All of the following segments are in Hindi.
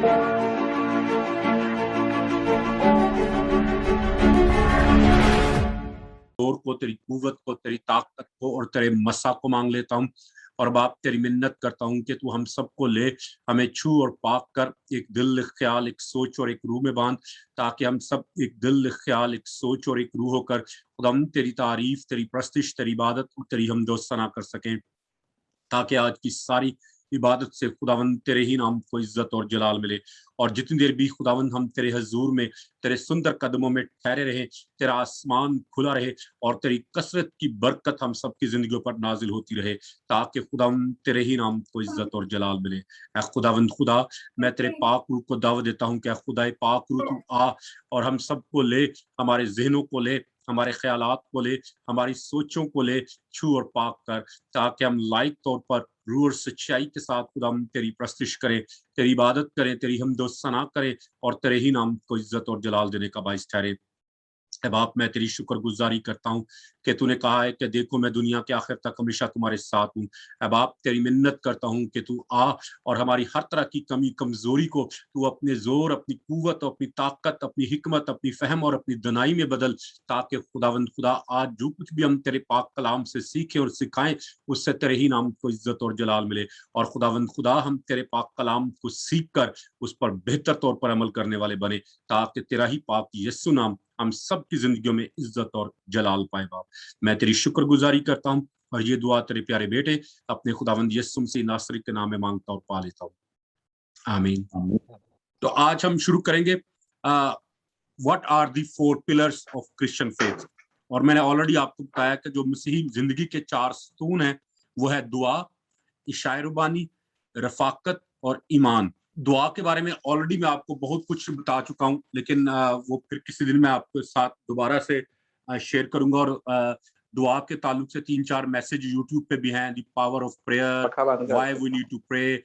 जोर को, तेरी कुव्वत को, तेरी ताकत को और तेरे मसा को मांग लेता हूँ। और बाप तेरी मिन्नत करता हूँ कि तू हम सबको ले, हमें छू और पाक कर, एक दिल, एक ख्याल, एक सोच और एक रूह में बांध, ताकि हम सब एक दिल, एक ख्याल, एक सोच और एक रूह होकर खुदाम तेरी तारीफ, तेरी प्रस्तिश, तेरी इबादत और तेरी हमदो सना कर सकें, ताकि आज की सारी इबादत से खुदावंद तेरे ही नाम को इज्जत और जलाल मिले। और जितनी देर भी खुदावंद हम तेरे हजूर में, तेरे सुंदर कदमों में ठहरे रहे, तेरा आसमान खुला रहे और तेरी कसरत की बरकत हम सबकी जिंदगियों पर नाजिल होती रहे, ताकि खुदावंद तेरे ही नाम को इज्जत और जलाल मिले। ऐ खुदावंद खुदा, मैं तेरे पाक रूह को दावत देता हूँ कि खुदा पाक रूह तू आ और हम सबको ले, हमारे जहनों को ले, हमारे ख्यालात को ले, हमारी सोचों को ले, छू और पाक कर, ताकि हम लायक तौर पर रूह और सच्चाई के साथ खुदा हम तेरी प्रस्तिश करें, तेरी इबादत करें, तेरी हमदो सना करें और तेरे ही नाम को इज्जत और जलाल देने का बाइस ठहरे। बाप, मैं तेरी शुक्रगुजारी करता हूँ कि तूने कहा है कि देखो मैं दुनिया के आखिर तक हमेशा तुम्हारे साथ हूँ। बाप, तेरी मिन्नत करता हूँ कि तू आ और हमारी हर तरह की कमी कमजोरी को तू अपने जोर, अपनी कुव्वत, अपनी ताकत, अपनी हिकमत, अपनी फहम और अपनी दनाई में बदल, ताकि खुदावंद खुदा आज जो कुछ भी हम तेरे पाक कलाम से सीखे और सिखाएं, उससे तेरे ही नाम को इज्जत और जलाल मिले। और खुदावंद खुदा, हम तेरे पाक कलाम को सीख कर उस पर बेहतर तौर पर अमल करने वाले बने, ताकि तेरा ही पाक यीशु नाम हम सब की जिंदगियों में इज्जत और जलाल पाए। बाप, मैं तेरी शुक्रगुजारी करता हूँ और ये दुआ तेरे प्यारे बेटे अपने खुदावंद यीशु मसीह नासरी के नाम में मांगता और पा लेता हूँ, आमीन। तो आज हम शुरू करेंगे what are the 4 pillars of Christian faith. और मैंने ऑलरेडी आपको बताया कि जो मसीही जिंदगी के 4 सतून हैं वो है दुआ, इशाए रुबानी, रफाकत और ईमान। दुआ के बारे में ऑलरेडी मैं आपको बहुत कुछ बता चुका हूं, लेकिन वो फिर किसी दिन मैं आपके साथ दोबारा से शेयर करूंगा। और दुआ के ताल्लुक से 3-4 मैसेज यूट्यूब पे भी हैं, the power of prayer, why we need to pray,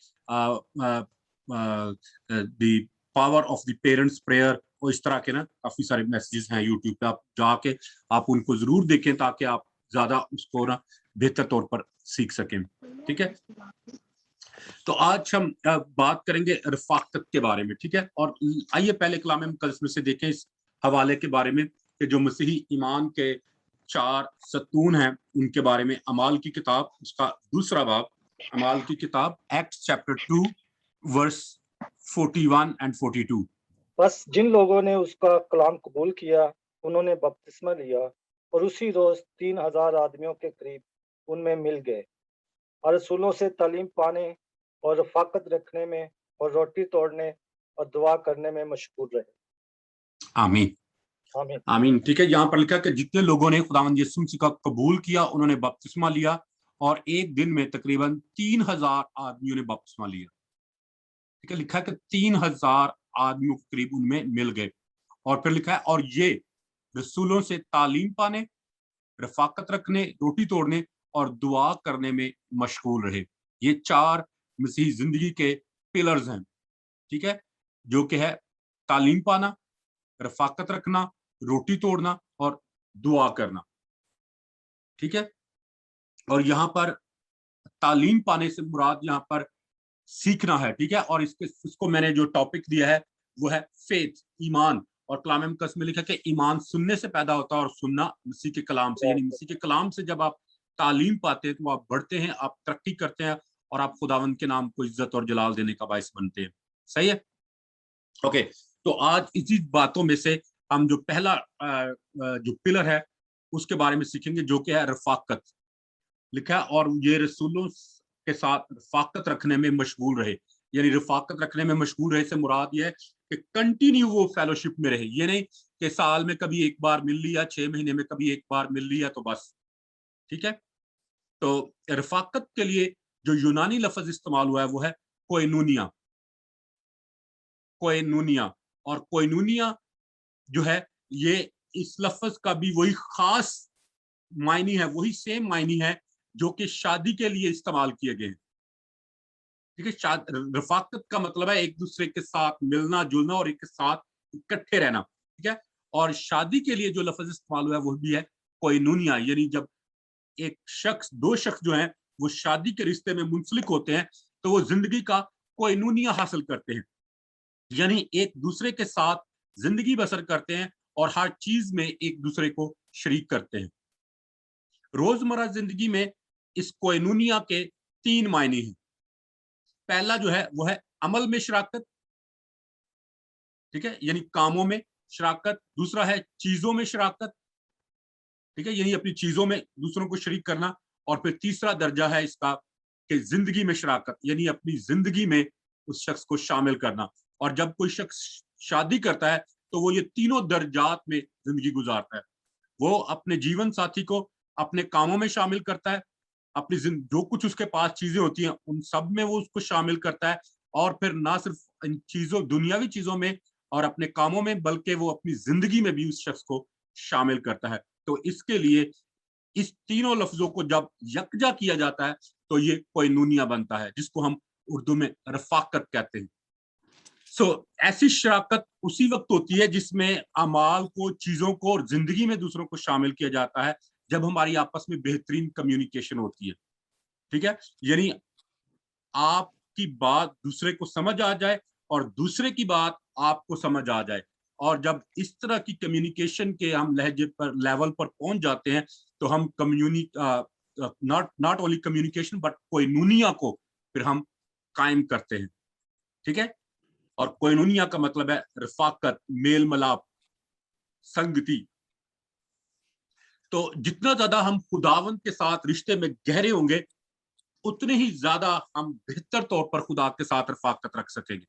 the power of the parents prayer, और इस तरह के ना काफी सारे मैसेजेस हैं यूट्यूब पे, आप जाके आप उनको जरूर देखें ताकि आप ज्यादा उसको ना बेहतर तौर पर सीख सकें। ठीक है, तो आज हम बात करेंगे रफाकत के बारे में। ठीक है, और आइए पहले कलाम मुकद्दस में से देखें इस हवाले के बारे में कि जो मसीही ईमान के 4 सतून हैं उनके बारे में। अमाल की किताब उसका 2 बाब, अमाल की किताब एक्ट्स चैप्टर 2 वर्स 41 एंड 42। बस जिन लोगों ने उसका कलाम कबूल किया उन्होंने बपतिस्मा लिया और उसी रोज 3000 आदमियों के करीब उनमें मिल गए और रसूलों से तालीम पाने और रफाकत रखने में और रोटी तोड़ने और दुआ करने में मशगूल रहे। आमीन, आमीन, आमीन। ठीक है, यहाँ पर लिखा कि जितने लोगों ने खुदावंद यीशु मसीह का कबूल किया उन्होंने बपतिस्मा लिया और एक दिन में तकरीबन 3000 आदमियों ने बपतिस्मा लिया। ठीक है, लिखा है कि 3000 आदमियों के करीब उनमें मिल गए। और फिर लिखा है और ये रसूलों से तालीम पाने, रफाकत रखने, रोटी तोड़ने और दुआ करने में मशगूल रहे। ये 4 मसीही जिंदगी के पिलर्स हैं। ठीक है, जो कि है तालीम पाना, रफाकत रखना, रोटी तोड़ना और दुआ करना। ठीक है, और यहाँ पर तालीम पाने से मुराद यहाँ पर सीखना है। ठीक है, और इसको मैंने जो टॉपिक दिया है वो है फेथ, ईमान। और कलाम मुकद्दस में लिखा कि ईमान सुनने से पैदा होता है और सुनना मसीह के कलाम से। यानी मसीह के कलाम से जब आप तालीम पाते हैं तो आप बढ़ते हैं, आप तरक्की करते हैं और आप खुदावंद के नाम को इज्जत और जलाल देने का बायस बनते हैं। सही है, ओके। तो आज इसी बातों में से हम जो पहला जो पिलर है उसके बारे में सीखेंगे, जो कि है रफाकत। लिखा है और ये रसूलों के साथ रफाकत रखने में मशगूल रहे। यानी रफाकत रखने में मशगूल रहे से मुराद ये है कि कंटिन्यू वो फेलोशिप में रहे। ये नहीं कि साल में कभी एक बार मिल लिया, 6 महीने में कभी एक बार मिल लिया तो बस। ठीक है, तो रफाकत के लिए जो यूनानी लफ्ज इस्तेमाल हुआ है वो है कोइनूनिया। कोइनूनिया, और कोइनूनिया जो है ये इस लफ्ज का भी वही खास मायनी है, वही सेम मायनी है जो कि शादी के लिए इस्तेमाल किए गए हैं। ठीक है, रफाकत का मतलब है एक दूसरे के साथ मिलना जुलना और एक साथ इकट्ठे रहना। ठीक है, और शादी के लिए जो लफ्ज इस्तेमाल हुआ है वो भी है कोइनूनिया। यानी जब एक शख्स, 2 शख्स जो हैं वो शादी के रिश्ते में मुंसलिक होते हैं तो वो जिंदगी का कोइनूनिया हासिल करते हैं। यानी एक दूसरे के साथ जिंदगी बसर करते हैं और हर चीज में एक दूसरे को शरीक करते हैं। रोजमर्रा जिंदगी में इस कोइनूनिया के 3 मायने हैं। पहला जो है वो है अमल में शराकत, ठीक है, यानी कामों में शराकत। दूसरा है चीजों में शराकत, ठीक है, यानी अपनी चीजों में दूसरों को शरीक करना। और फिर तीसरा दर्जा है इसका कि जिंदगी में शराकत, यानी अपनी जिंदगी में उस शख्स को शामिल करना। और जब कोई शख्स शादी करता है तो वो ये तीनों दर्जात में जिंदगी गुजारता है। वो अपने जीवन साथी को अपने कामों में शामिल करता है, अपनी जो कुछ उसके पास चीजें होती हैं उन सब में वो उसको शामिल करता है। और फिर ना सिर्फ इन चीजों दुनियावी चीजों में और अपने कामों में, बल्कि वो अपनी जिंदगी में भी उस शख्स को शामिल करता है। तो इसके लिए इस तीनों लफ्जों को जब यकजा किया जाता है तो ये कोइनूनिया बनता है, जिसको हम उर्दू में रफाकत कहते हैं। ऐसी शराकत उसी वक्त होती है जिसमें अमाल को, चीजों को और जिंदगी में दूसरों को शामिल किया जाता है, जब हमारी आपस में बेहतरीन कम्युनिकेशन होती है, ठीक है, यानी आपकी बात दूसरे को समझ आ जाए और दूसरे की बात आपको समझ आ जाए। और जब इस तरह की कम्युनिकेशन के हम लहजे पर, लेवल पर पहुंच जाते हैं, तो हम not not only communication but कोइनूनिया को फिर हम कायम करते हैं, ठीक है। और कोइनूनिया का मतलब है रफाकत, मेल मिलाप, संगति। तो जितना ज्यादा हम खुदावंद के साथ रिश्ते में गहरे होंगे, उतने ही ज्यादा हम बेहतर तौर पर खुदा के साथ रफाकत रख सकेंगे।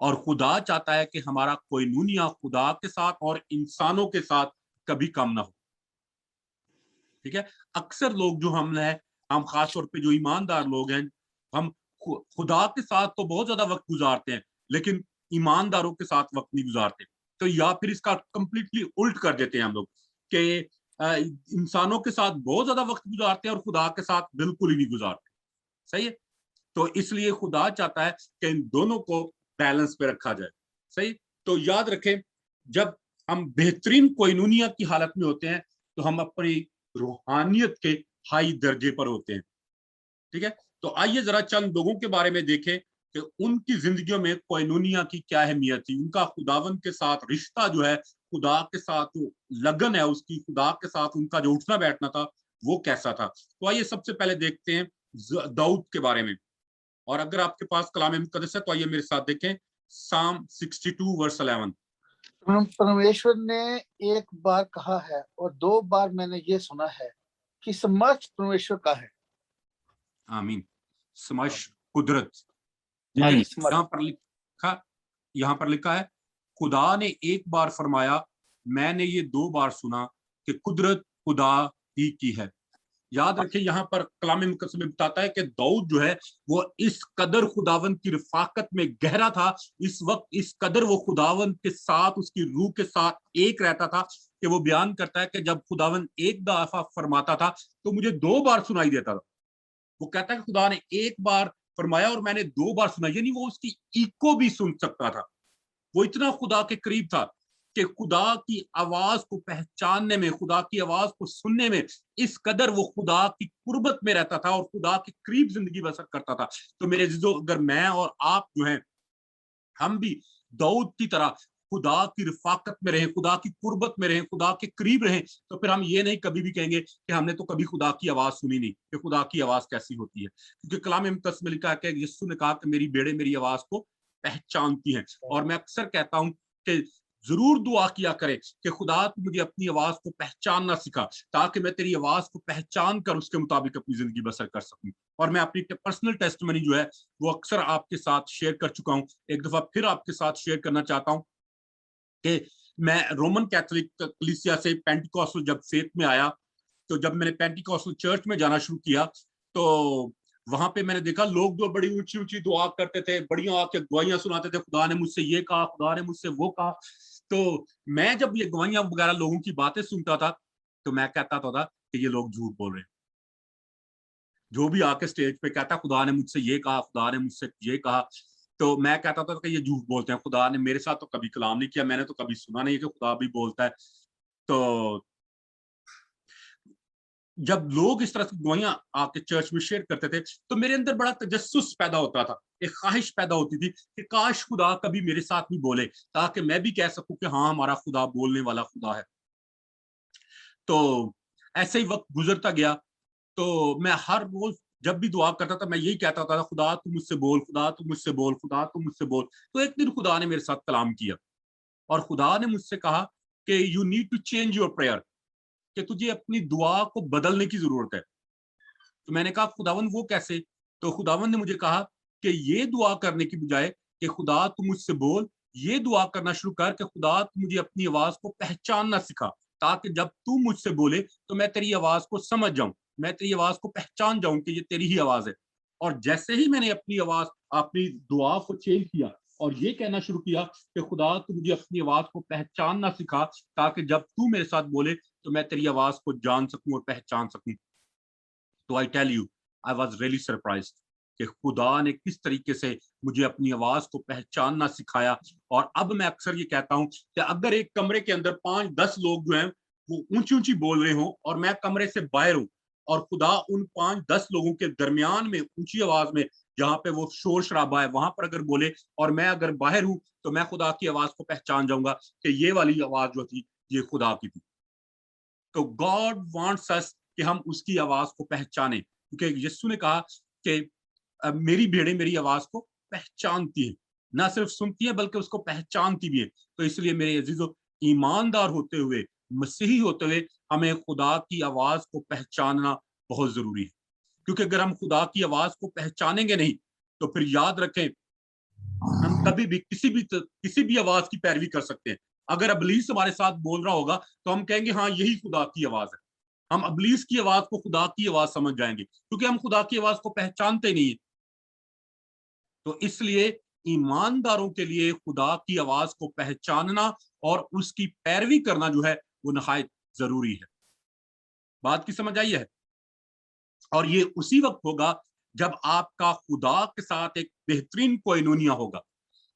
और खुदा चाहता है कि हमारा कोइनूनिया खुदा के साथ और इंसानों के साथ कभी कम ना हो, ठीक है। अक्सर लोग जो हम हैं, हम खासतौर पे जो ईमानदार लोग हैं, हम खुदा के साथ तो बहुत ज्यादा वक्त गुजारते हैं, लेकिन ईमानदारों के साथ वक्त नहीं गुजारते। तो या फिर इसका कंप्लीटली उल्ट कर देते हैं हम लोग कि इंसानों के साथ बहुत ज्यादा वक्त गुजारते हैं और खुदा के साथ बिल्कुल ही नहीं गुजारते। सही है। तो इसलिए खुदा चाहता है कि इन दोनों को बैलेंस पे रखा जाए। सही। तो याद रखें, जब हम बेहतरीन कोइनूनिया की हालत में होते हैं तो हम अपनी रूहानियत के हाई दर्जे पर होते हैं, ठीक है। तो आइए जरा चंद लोगों के बारे में देखें कि उनकी जिंदगियों में कोइनूनिया की क्या अहमियत थी, उनका खुदावन के साथ रिश्ता जो है, खुदा के साथ जो लगन है उसकी, खुदा के साथ उनका जो उठना बैठना था वो कैसा था। तो आइए सबसे पहले देखते हैं दाऊद के बारे में। और अगर आपके पास कलाम मुकद्दस है तो आइए मेरे साथ देखें साम 62 वर्स 11। परमेश्वर ने एक बार कहा है और 2 बार मैंने ये सुना है कि समस्त परमेश्वर का है। आमीन। समस्त कुदरत। यहाँ पर लिखा है खुदा ने एक बार फरमाया, मैंने ये 2 बार सुना कि कुदरत खुदा ही की है। याद रखें, यहाँ पर कलाम मुकद्दस में बताता है कि दाऊद जो है वो इस कदर खुदावंत की रफाकत में गहरा था, इस वक्त इस कदर वो खुदावंत के साथ, उसकी रूह के साथ एक रहता था कि वो बयान करता है कि जब खुदावंत एक दफा फरमाता था तो मुझे 2 बार सुनाई देता था। वो कहता है कि खुदा ने एक बार फरमाया और मैंने 2 बार सुना, यानी वो उसकी इको भी सुन सकता था। वो इतना खुदा के करीब था कि खुदा की आवाज को पहचानने में, खुदा की आवाज को सुनने में इस कदर वो खुदा की कुर्बत में रहता था और खुदा के करीब जिंदगी बसर करता था। तो मेरे जिजो, अगर मैं और आप जो हैं, हम भी दाऊद की तरह खुदा की रफाकत में रहें, खुदा की कुर्बत में रहें, खुदा के करीब रहें, तो फिर हम ये नहीं कभी भी कहेंगे कि हमने तो कभी खुदा की आवाज सुनी नहीं, कि खुदा की आवाज कैसी होती है। क्योंकि कलाम मुकद्दस में लिखा है कि यीशु ने कहा कि मेरी भेड़ें मेरी आवाज को पहचानती हैं। और मैं अक्सर कहता हूं कि जरूर दुआ किया करे कि खुदा तू मुझे अपनी आवाज को पहचानना सिखा, ताकि मैं तेरी आवाज को पहचान कर उसके मुताबिक अपनी जिंदगी बसर कर सकूं। और मैं अपनी पर्सनल टेस्टमनी जो है वो अक्सर आपके साथ शेयर कर चुका हूं, एक दफा फिर आपके साथ शेयर करना चाहता हूं कि मैं रोमन कैथोलिक कलीसिया से पेंटिकॉस्टल जब फेथ में आया, तो जब मैंने पेंटिकॉस्टल चर्च में जाना शुरू किया, तो वहां पे मैंने देखा लोग जो बड़ी ऊंची ऊंची दुआ करते थे, बड़ी आके गवाहियां सुनाते थे, खुदा ने मुझसे ये कहा, खुदा ने मुझसे वो कहा। तो मैं जब ये गवाहियां वगैरह लोगों की बातें सुनता था तो मैं कहता था कि ये लोग झूठ बोल रहे हैं। जो भी आके स्टेज पे कहता खुदा ने मुझसे ये कहा, खुदा ने मुझसे ये कहा, तो मैं कहता था कि ये झूठ बोलते हैं, खुदा ने मेरे साथ तो कभी कलाम नहीं किया, मैंने तो कभी सुना नहीं कि खुदा भी बोलता है। तो जब लोग इस तरह की गवाहियां आके चर्च में शेयर करते थे तो मेरे अंदर बड़ा तजस्सुस पैदा होता था, एक ख्वाहिश पैदा होती थी कि काश खुदा कभी मेरे साथ भी बोले, ताकि मैं भी कह सकूं कि हाँ, हमारा खुदा बोलने वाला खुदा है। तो ऐसे ही वक्त गुजरता गया, तो मैं हर रोज जब भी दुआ करता था मैं यही कहता था, खुदा तू मुझसे बोल, खुदा तू मुझसे बोल, खुदा तू मुझसे बोल। तो एक दिन खुदा ने मेरे साथ कलाम किया और खुदा ने मुझसे कहा कि you need to change your prayer, कि तुझे अपनी दुआ को बदलने की जरूरत है। तो मैंने कहा खुदावन वो कैसे? तो खुदावन ने मुझे कहा कि ये दुआ करने की बजाय कि खुदा तू मुझसे बोल, ये दुआ करना शुरू कर कि खुदा तू मुझे अपनी आवाज को पहचानना सिखा, ताकि जब तू मुझसे बोले तो मैं तेरी आवाज को समझ जाऊं, मैं तेरी आवाज को पहचान जाऊं कि ये तेरी ही आवाज है। और जैसे ही मैंने अपनी दुआ को चेंज किया और ये कहना शुरू किया कि खुदा तू मुझे अपनी आवाज को पहचानना सिखा, ताकि जब तू मेरे साथ बोले तो मैं तेरी आवाज को जान सकूं और पहचान सकूं, तो I tell you, I was really surprise कि खुदा ने किस तरीके से मुझे अपनी आवाज को पहचानना सिखाया। और अब मैं अक्सर ये कहता हूं कि अगर एक कमरे के अंदर 5-10 लोग जो हैं वो ऊंची ऊंची बोल रहे हो और मैं कमरे से बाहर हूं, और खुदा उन 5-10 लोगों के दरमियान में ऊंची आवाज में, जहां पे वो शोर शराबा है, वहां पर अगर बोले और मैं अगर बाहर हूं, तो मैं खुदा की आवाज को पहचान जाऊंगा कि ये वाली आवाज जो थी ये खुदा की थी। तो गॉड वांट्स अस कि हम उसकी आवाज को पहचाने, क्योंकि यीशु ने कहा कि मेरी भेड़ें मेरी आवाज को पहचानती है, ना सिर्फ सुनती है बल्कि उसको पहचानती भी है। तो इसलिए मेरे अजीजों, ईमानदार होते हुए, मसीही होते हुए, हमें खुदा की आवाज को पहचानना बहुत जरूरी है। क्योंकि अगर हम खुदा की आवाज को पहचानेंगे नहीं, तो फिर याद रखें, हम कभी भी किसी भी आवाज की पैरवी कर सकते हैं। अगर अबलीस हमारे साथ बोल रहा होगा तो हम कहेंगे हाँ, यही खुदा की आवाज है। हम अबलीस की आवाज को खुदा की आवाज समझ जाएंगे, क्योंकि हम खुदा की आवाज को पहचानते नहीं है। तो इसलिए ईमानदारों के लिए खुदा की आवाज को पहचानना और उसकी पैरवी करना जो है वो नहायत जरूरी है। बात की समझ आई है? और ये उसी वक्त होगा जब आपका खुदा के साथ एक बेहतरीन कोइनोनिया होगा।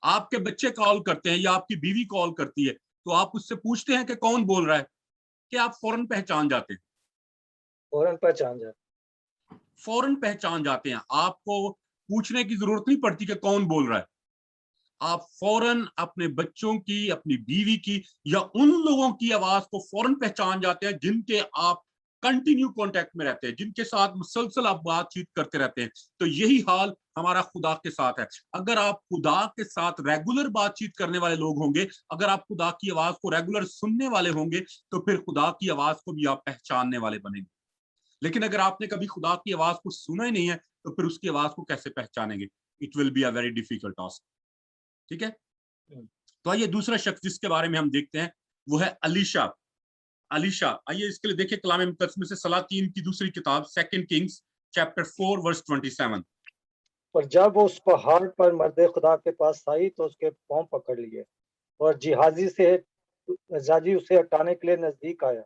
आपके बच्चे कॉल करते हैं या आपकी बीवी कॉल करती है, तो आप उससे पूछते हैं कि कौन बोल रहा है, कि आप फौरन पहचान जाते हैं। फौरन पहचान जाए। फौरन पहचान जाते हैं, आपको पूछने की जरूरत नहीं पड़ती कि कौन बोल रहा है। आप फौरन अपने बच्चों की, अपनी बीवी की या उन लोगों की आवाज को फौरन पहचान जाते हैं जिनके आप कंटिन्यू कांटेक्ट में रहते हैं, जिनके साथ मुसलसल आप बातचीत करते रहते हैं। तो यही हाल हमारा खुदा के साथ है। अगर आप खुदा के साथ रेगुलर बातचीत करने वाले लोग होंगे, अगर आप खुदा की आवाज को रेगुलर सुनने वाले होंगे, तो फिर खुदा की आवाज को भी आप पहचानने वाले बनेंगे। लेकिन अगर आपने कभी खुदा की आवाज को सुना ही नहीं है, तो फिर उसकी आवाज को कैसे पहचानेंगे? It will be a very difficult task. ठीक है? तो आइए दूसरा शख्स जिसके बारे में हम देखते हैं वो है अलीशा। अलीशा, आइए इसके लिए देखिए कलाम मुकद्दस में से सलातीन की दूसरी किताब 2 किंग्स चैप्टर 4 वर्स 27। पर जब वो उस पहाड़ पर मर्द खुदा के पास आई तो उसके पांव पकड़ लिए और जिहाजी उसे हटाने के लिए नजदीक आया।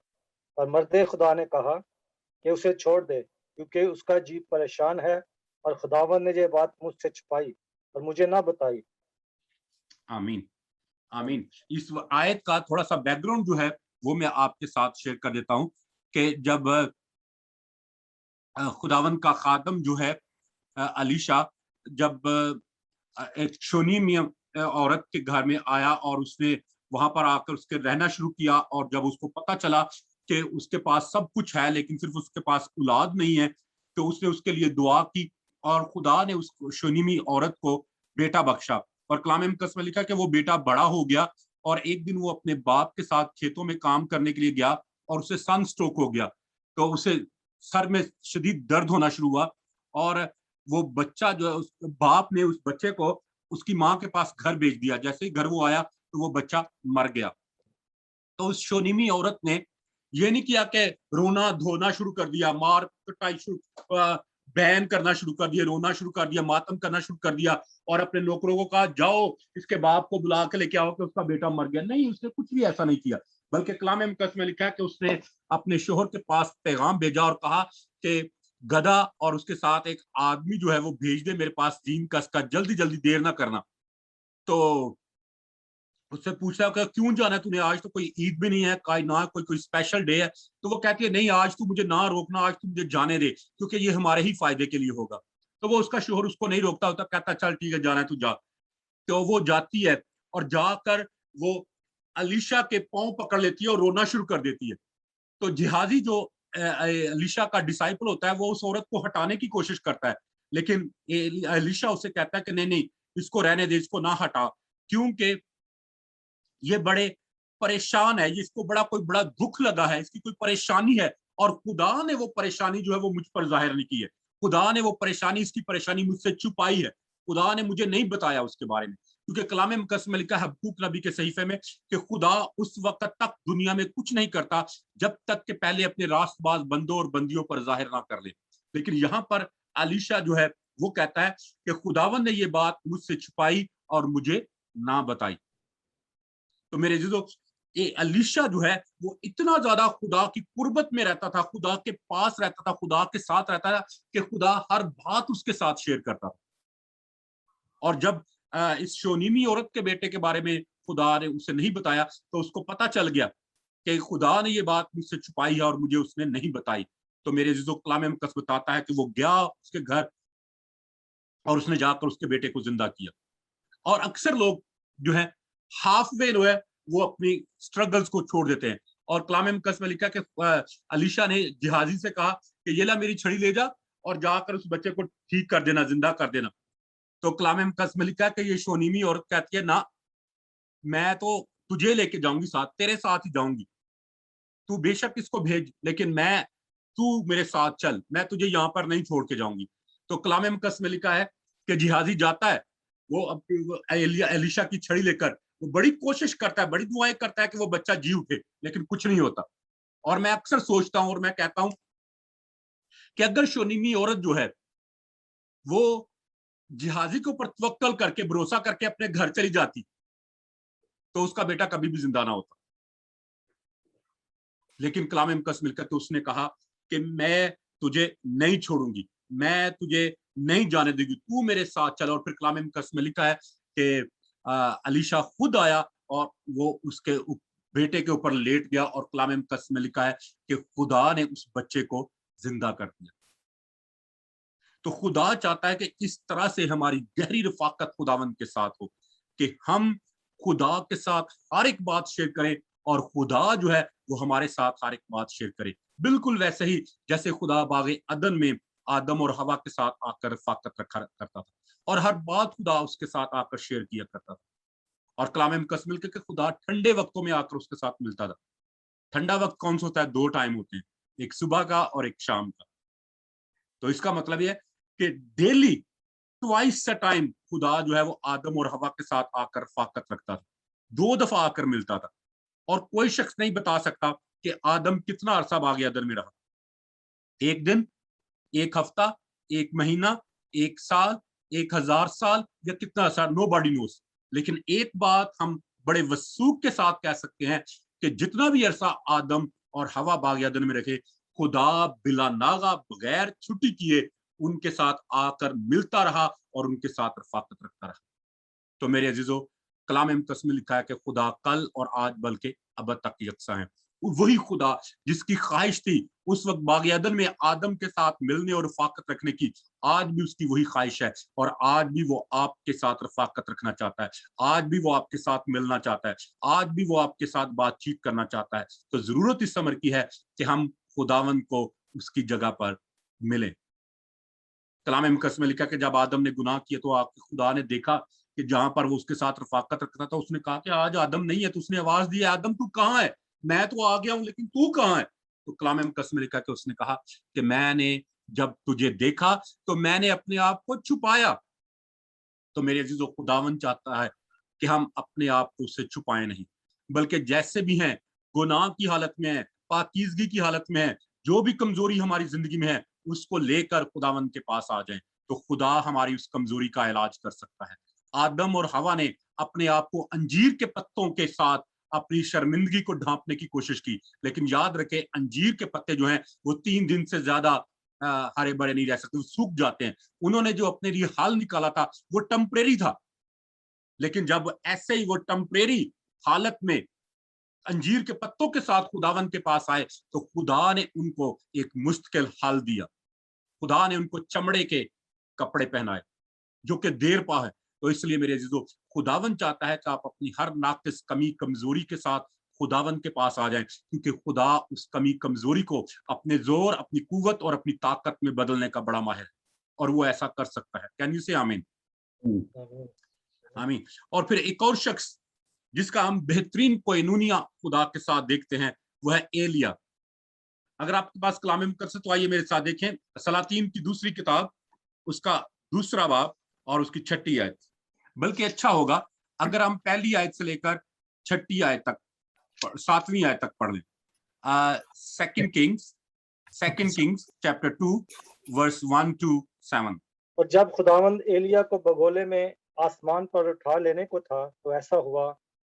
पर मर्द खुदा ने कहा कि उसे छोड़ दे, क्योंकि उसका जी परेशान है और खुदावन ने ये बात मुझसे छुपाई और मुझे ना बताई। आमीन, आमीन। इस आयत का थोड़ा सा बैकग्राउंड जो है वो मैं आपके साथ शेयर कर देता हूं कि जब खुदावन का खादम जो है अलीशा, जब एक शोनीमी औरत के घर में आया और उसने वहां पर आकर उसके रहना शुरू किया, और जब उसको पता चला कि उसके पास सब कुछ है लेकिन सिर्फ उसके पास औलाद नहीं है, तो उसने उसके लिए दुआ की और खुदा ने उस शोनीमी औरत को बेटा बख्शा। और कलाम मुकद्दस में लिखा कि वो बेटा बड़ा हो गया और एक दिन वो अपने बाप के साथ खेतों में काम करने के लिए गया और उसे सन स्ट्रोक हो गया। तो उसे सर में शदीद दर्द होना शुरू हुआ और वो बच्चा जो है, उस बाप ने उस बच्चे को उसकी माँ के पास घर भेज दिया। जैसे ही घर वो आया तो वो बच्चा मर गया। तो उस शोनीमी औरत ने ये नहीं किया कि रोना धोना शुरू कर दिया, मार कटाई बैन करना शुरू कर दिया, रोना शुरू कर दिया, मातम करना शुरू कर दिया और अपने नौकरों को कहा जाओ इसके बाप को बुला के लेके आओ कि उसका बेटा मर गया। नहीं, उसने कुछ भी ऐसा नहीं किया, बल्कि कलाम मुकद्दस में लिखा है कि उसने अपने शोहर के पास पैगाम भेजा और कहा कि गधा और उसके साथ एक आदमी जो है वो भेज दे मेरे पास, जीन कस का, जल्दी जल्दी देर ना करना। तो उससे पूछता है कि क्यों जाना है तूने, आज तो कोई ईद भी नहीं है, ना कोई स्पेशल डे है। तो वो कहती है नहीं, आज तू मुझे ना रोकना, आज तू मुझे जाने दे, क्योंकि ये हमारे ही फायदे के लिए होगा। तो वो उसका शोहर उसको नहीं रोकता होता, कहता चल ठीक है जाना है तू जा। तो वो जाती है और जाकर वो अलीशा के पांव पकड़ लेती है और रोना शुरू कर देती है। तो जिहाजी जो अलीशा का डिसाइपल होता है वो उस औरत को हटाने की कोशिश करता है, लेकिन अलीशा उसे कहता है कि नहीं नहीं, इसको रहने दे, इसको ना हटा, क्योंकि ये बड़े परेशान है, इसको बड़ा दुख लगा है, इसकी कोई परेशानी है, और खुदा ने वो परेशानी जो है वो मुझ पर जाहिर नहीं की है। खुदा ने वो परेशानी, इसकी परेशानी मुझसे छुपाई है। खुदा ने मुझे नहीं बताया उसके बारे में, क्योंकि कलाम मुकद्दस में लिखा है हबक्कूक नबी के सहीफे में कि खुदा उस वक्त तक दुनिया में कुछ नहीं करता जब तक कि पहले अपने रास्तबाज बंदों और बंदियों पर जाहिर ना कर ले। लेकिन यहाँ पर अलीशा जो है वो कहता है कि खुदावन ने ये बात मुझसे छुपाई और मुझे ना बताई। तो मेरे अजीजों, ये अलीशा जो है वो इतना ज्यादा खुदा की कुर्बत में रहता था, खुदा के पास रहता था, खुदा के साथ रहता था कि खुदा हर बात उसके साथ शेयर करता था। और जब इस शोनीमी औरत के बेटे के बारे में खुदा ने उसे नहीं बताया तो उसको पता चल गया कि खुदा ने ये बात मुझसे छुपाई है और मुझे उसने नहीं बताई। तो मेरे अजीजों, कलाम मुकद्दस बताता है कि वो गया उसके घर और उसने जाकर उसके बेटे को जिंदा किया। और अक्सर लोग जो है हाफ वे जो है वो अपनी स्ट्रगल्स को छोड़ देते हैं। और कलाम मुकद्दस में लिखा कि अलीशा ने जिहाजी से कहा कि ये ला मेरी छड़ी ले जा और जाकर उस बच्चे को ठीक कर देना, जिंदा कर देना। तो कलाम मुकद्दस में लिखा कि ये शोनीमी औरत कहती है ना, मैं तो तुझे लेके जाऊंगी, साथ तेरे साथ ही जाऊंगी, तू बेशक इसको भेज, लेकिन तू मेरे साथ चल, मैं तुझे यहाँ पर नहीं छोड़ के जाऊंगी। तो कलाम मुकद्दस में लिखा है कि जिहाजी जाता है, वो एलिशा की छड़ी लेकर वो बड़ी कोशिश करता है, बड़ी दुआएं करता है कि वो बच्चा जी उठे, लेकिन कुछ नहीं होता। और मैं अक्सर सोचता हूं और मैं कहता हूं कि अगर शोनीमी औरत जो है वो जिहाजी के ऊपर तवक्कल करके, भरोसा करके अपने घर चली जाती तो उसका बेटा कभी भी जिंदा ना होता। लेकिन कलाम मुकद्दस मिलकर तो उसने कहा कि मैं तुझे नहीं छोड़ूंगी, मैं तुझे नहीं जाने दूंगी, तू मेरे साथ चल। और फिर कलाम मुकद्दस में लिखा है कि अलीशा खुद आया और वो उसके बेटे के ऊपर लेट गया, और कलाम मुकद्दस में लिखा है कि खुदा ने उस बच्चे को जिंदा कर दिया। तो खुदा चाहता है कि इस तरह से हमारी गहरी रफाकत खुदावंद के साथ हो कि हम खुदा के साथ हर एक बात शेयर करें और खुदा जो है वो हमारे साथ हर एक बात शेयर करे। बिल्कुल वैसे ही जैसे खुदा बागे अदन में आदम और हवा के साथ आकर रफाकत रखा करता था और हर बात खुदा उसके साथ आकर शेयर किया करता था। और कलाम मुकद्दस में लिखा कि खुदा ठंडे वक्तों में आकर उसके साथ मिलता था। ठंडा वक्त कौन सा होता है? दो टाइम होते हैं, एक सुबह का और एक शाम का। तो इसका मतलब यह है कि डेली ट्वाइस अ टाइम खुदा जो है वो आदम और हवा के साथ आकर रफाकत रखता था, दो दफा आकर मिलता था। और कोई शख्स नहीं बता सकता कि आदम कितना अरसा बाग अदन में रहा, एक दिन, एक हफ्ता, एक महीना, एक साल, 1000 साल या कितना अरसा, नो बॉडी नोस। लेकिन एक बात हम बड़े वसूख के साथ कह सकते हैं कि जितना भी अरसा आदम और हवा बाग अदन में रखे, खुदा बिला नागा बगैर छुट्टी किए उनके साथ आकर मिलता रहा और उनके साथ रफाकत रखता रहा। तो मेरे अजीजों, कलाम मुकद्दस में लिखा है कि खुदा कल और आज बल्कि अब तक यकसा है। वही खुदा जिसकी ख्वाहिश थी उस वक्त बाग अदन में आदम के साथ मिलने और रफाकत रखने की, आज भी उसकी वही ख्वाहिश है और आज भी वो आपके साथ रफाकत रखना चाहता है, आज भी वो आपके साथ मिलना चाहता है, आज भी वो आपके साथ बातचीत करना चाहता है। तो जरूरत इस अमर की है कि हम खुदावंद को उसकी जगह पर मिलें। कलाम मुकद्दस में लिखा कि जब आदम ने गुनाह किया तो आपके खुदा ने देखा कि जहां पर वो उसके साथ रफाकत रखता था, उसने कहा कि आज आदम नहीं है। तो उसने आवाज दी, आदम तू कहाँ है? मैं तो आ गया हूं लेकिन तू कहाँ है? तो कलाम मुकद्दस में लिखा कि उसने कहा कि मैंने जब तुझे देखा तो मैंने अपने आप को छुपाया। तो मेरे अजीजों, खुदावन चाहता है कि हम अपने आप को उससे छुपाएं नहीं, बल्कि जैसे भी हैं, गुनाह की हालत में है, पाकीज़गी की हालत में है, जो भी कमजोरी हमारी जिंदगी में है उसको लेकर खुदावन के पास आ जाएं, तो खुदा हमारी उस कमजोरी का इलाज कर सकता है। आदम और हवा ने अपने आप को अंजीर के पत्तों के साथ अपनी शर्मिंदगी को ढांपने की कोशिश की, लेकिन याद रखें अंजीर के पत्ते जो हैं वो 3 दिन से ज्यादा हरे भरे नहीं रह सकते, वो सूख जाते हैं। उन्होंने जो अपने लिए हल निकाला था वो टेम्परेरी था, लेकिन जब ऐसे ही वो टेम्परेरी हालत में अंजीर के पत्तों के साथ खुदावन के पास आए तो खुदा ने उनको एक मुश्किल हाल दिया। खुदा ने उनको चमड़े के कपड़े पहनाए जो कि देर पा है। तो इसलिए मेरे अजीजों, खुदावन चाहता है कि आप अपनी हर नाकिस कमी कमजोरी के साथ खुदावन के पास आ जाएं, क्योंकि खुदा उस कमी कमजोरी को अपने जोर, अपनी कुव्वत और अपनी ताकत में बदलने का बड़ा माहिर है, और वो ऐसा कर सकता है। कैन यू से आमीन? आमीन। और फिर एक और शख्स जिसका हम बेहतरीन कोइनूनिया खुदा के साथ देखते हैं, वह है एलिया। अगर आपके पास कलाम मुकद्दस तो आइए मेरे साथ देखें सलातीन की दूसरी किताब, उसका दूसरा बाब और उसकी 6ठी आयत। बल्कि अच्छा होगा अगर हम पहली आयत से लेकर 6ठी आयत तक, 7वीं आयत तक पढ़ लें। Second Kings chapter 2 verse 1 to 7। और जब खुदावंद एलिया को बगोले में आसमान पर उठा लेने को था तो ऐसा हुआ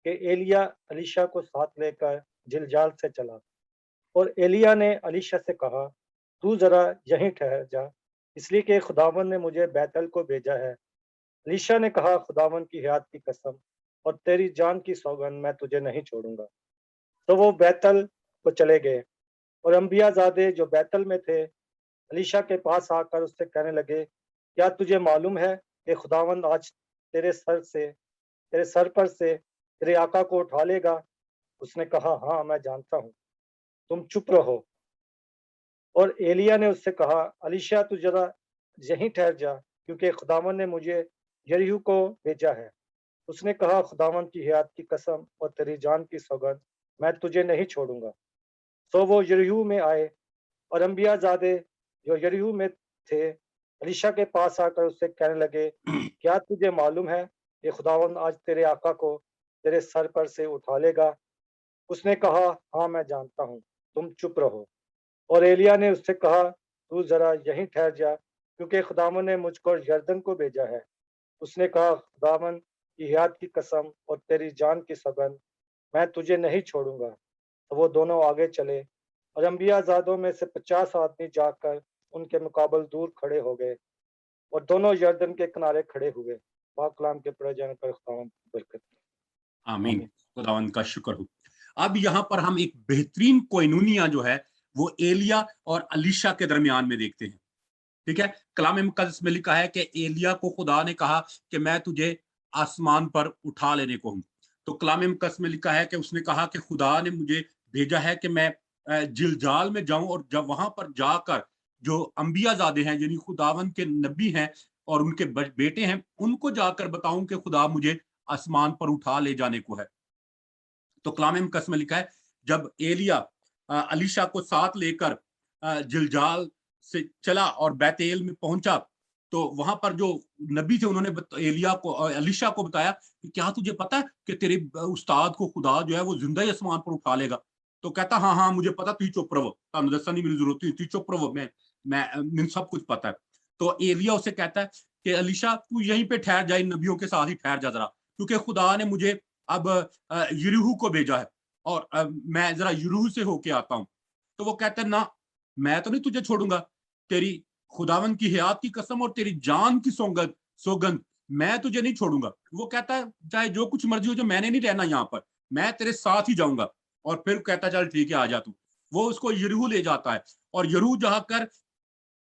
कि एलिया अलीशा को साथ लेकर जिलजाल से चला। और एलिया ने अलीशा से कहा, तू जरा यहीं ठहर जा, इसलिए कि खुदावंद ने मुझे बैतल को भेजा है। अलीशा ने कहा, खुदावंद की हयात की कसम और तेरी जान की सौगंध, मैं तुझे नहीं छोड़ूंगा। तो वो बैतल को चले गए। और अंबियाजादे जो बैतल में थे अलीशा के पास आकर उससे कहने लगे, क्या तुझे मालूम है कि खुदावंद आज तेरे सर पर से तेरे आका को उठा लेगा? उसने कहा, हाँ मैं जानता हूँ, तुम चुप रहो। और एलिया ने उससे कहा, अलीशा तू जरा यहीं ठहर जा, क्योंकि खुदावंद ने मुझे यरीहो को भेजा है। उसने कहा, खुदावंद की हयात की कसम और तेरी जान की सौगंध, मैं तुझे नहीं छोड़ूंगा। तो वो यरीहो में आए। और अंबियाजादे जो यरीहो में थे अलीशा के पास आकर उससे कहने लगे, क्या तुझे मालूम है कि खुदावंद आज तेरे आका को तेरे सर पर से उठा लेगा? उसने कहा, हाँ मैं जानता हूँ, तुम चुप रहो। और एलिया ने उससे कहा, तू जरा यहीं ठहर जा, क्योंकि खुदावंद ने मुझको यरदन को भेजा है। उसने कहा, खुदावंद की हयात की कसम और तेरी जान की सौगंध, मैं तुझे नहीं छोड़ूंगा। तो वो दोनों आगे चले। और अंबियाजादों में से 50 आदमी जाकर उनके मुकाबले दूर खड़े हो गए और दोनों यरदन के किनारे खड़े हुए। पाक कलाम के पढ़े जाने पर खुदावंद की बरकत। आमीन। खुदावंद का शुक्र हो। अब यहाँ पर हम एक बेहतरीन कोइनूनिया जो है वो एलिया और अलीशा के दरमियान में देखते हैं। ठीक है, कलाम मुकद्दस में लिखा है कि एलिया को खुदा ने कहा कि मैं तुझे आसमान पर उठा लेने को हूं। तो कलाम मुकद्दस में लिखा है कि उसने कहा कि खुदा ने मुझे भेजा है कि मैं जिलजाल में जाऊं और जब वहां पर जाकर जो अंबियाजादे हैं यानी खुदावंद के नबी हैं और उनके बेटे हैं, उनको जाकर बताऊं कि खुदा मुझे आसमान पर उठा ले जाने को है। तो कलाम मुकद्दस में लिखा है जब एलिया अलीशा को साथ लेकर जिलजाल से चला और बैतेल में पहुंचा, तो वहां पर जो नबी थे उन्होंने एलिया को अलीशा को बताया कि क्या तुझे पता है कि तेरे उस्ताद को खुदा जो है वो जिंदा ही आसमान पर उठा लेगा? तो कहता, हाँ हाँ मुझे पता, तू चुप रहो, तानू दसन नहीं मेरी जरूरत, तू चुप रहो, मैं सब कुछ पता है। तो एलिया उसे कहता है कि अलीशा तू यहीं पे ठहर जा, इन नबियों के साथ ही ठहर जा जरा, क्योंकि खुदा ने मुझे अब यरीहो को भेजा है और मैं जरा यरीहो से होके आता हूँ। तो वो कहता है, ना मैं तो नहीं तुझे छोड़ूंगा, तेरी खुदावंद की हयात की कसम और तेरी जान की सौगंध, मैं तुझे नहीं छोड़ूंगा। वो कहता है चाहे जो कुछ मर्जी हो, जो मैंने नहीं रहना यहाँ पर, मैं तेरे साथ ही जाऊंगा। और फिर कहता चल ठीक है आ जा तू। वो उसको यरीहो ले जाता है और यरीहो जाकर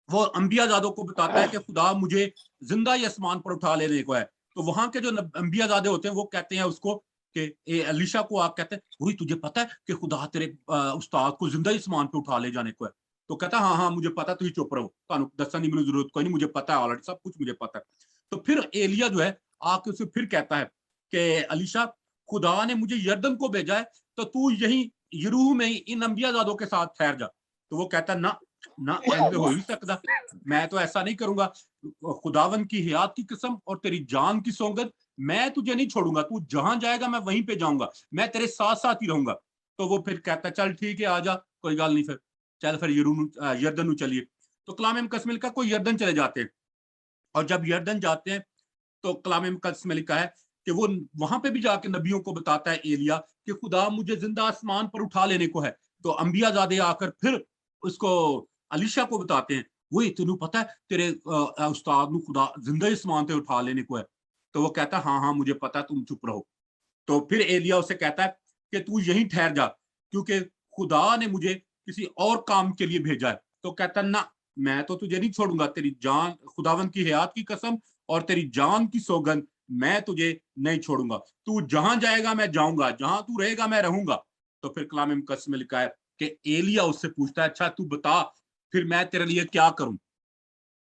वो अंबियाजादों को बताता है कि खुदा मुझे जिंदा ही आसमान पर उठा लेने को है। तो वहां के जो अंबियाजादे होते हैं वो कहते हैं उसको कि अलीशा को आप कहते हैं, वही तुझे पता है कि खुदा तेरे उस्ताद को जिंदा ही आसमान पे उठा ले जाने को है? तो कहता हाँ हाँ मुझे पता, तू ही चुप रहो, तानू दसन की मेरी जरूरत कोई नहीं, मुझे पता है, ऑलरेडी सब कुछ मुझे पता है। तो फिर एलिया जो है आके उसे फिर कहता है कि अलीशा खुदा ने मुझे यरदन को भेजा है, तो तू यही यरीहो में ही इन अंबियाजादों के साथ ठहर जा। तो वो कहता ना ना ऐसे हो ही सकता, मैं तो ऐसा नहीं करूंगा, खुदावन की हयात की कसम और तेरी जान की सौगंध, मैं तुझे नहीं छोड़ूंगा, तू जहां जाएगा मैं वहीं पे जाऊंगा, मैं तेरे साथ साथ ही रहूंगा। तो वो फिर कहता चल ठीक है आ जा, कोई गल नहीं, फिर चल फिर यरदन चलिए। तो कलाम मुकद्दस में लिखा कोई यरदन चले जाते हैं, और जब यरदन जाते हैं तो कलाम मुकद्दस में लिखा है कि वो वहां पे भी जाके नबियों को बताता है एलिया कि खुदा मुझे जिंदा आसमान पर उठा लेने को है। तो अंबियाजादे आकर फिर उसको अलीशा को बताते हैं, वही तेनू पता है तेरे उस्ताद नु खुदा जिंदा ही आसमान पे उठा लेने को है? तो वो कहता हाँ हाँ मुझे पता है, तुम चुप रहो। तो फिर एलिया उसे कहता है कि तू यहीं ठहर जा, क्योंकि खुदा ने मुझे किसी और काम के लिए भेजा है। तो कहता ना, मैं तो तुझे नहीं छोड़ूंगा, तेरी जान, खुदावन की हयात की कसम और तेरी जान की सौगंध, मैं तुझे नहीं छोड़ूंगा। तू जहां जाएगा मैं जाऊंगा, जहां तू रहेगा मैं रहूंगा। तो फिर कलाम मुकद्दस में लिखा है कि एलिया उससे पूछता है, अच्छा तू बता फिर मैं तेरे लिए क्या करूं,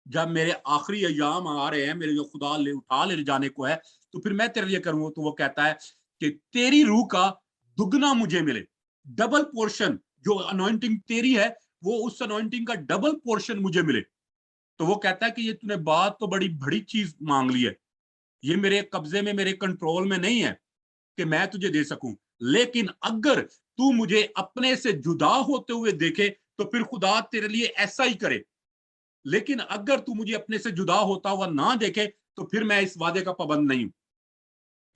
जब मेरे आखिरी अय्याम आ रहे हैं, मेरे जो खुदा ले जाने को है, तो फिर मैं तेरे लिए करूंगा। तो वो कहता है कि तेरी रूह का दुगना मुझे मिले, डबल पोर्शन, जो अनॉइंटिंग तेरी है वो उस अनॉइंटिंग का डबल पोर्शन मुझे मिले। तो वो कहता है कि ये तूने बात तो बड़ी बड़ी चीज मांग ली है, ये मेरे कब्जे में, मेरे कंट्रोल में नहीं है कि मैं तुझे दे सकूं, लेकिन अगर तू मुझे अपने से जुदा होते हुए देखे तो फिर खुदा तेरे लिए ऐसा ही करे, लेकिन अगर तू मुझे अपने से जुदा होता हुआ ना देखे तो फिर मैं इस वादे का पाबंद नहीं हूं।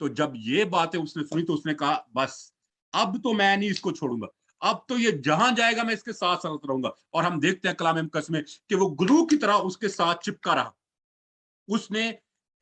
तो जब ये बातें उसने सुनी तो उसने कहा, बस अब तो मैं नहीं इसको छोड़ूंगा, अब तो ये जहां जाएगा मैं इसके साथ साथ रहूंगा। और हम देखते हैं कलाम मुकद्दस में कि वो ग्लू की तरह उसके साथ चिपका रहा, उसने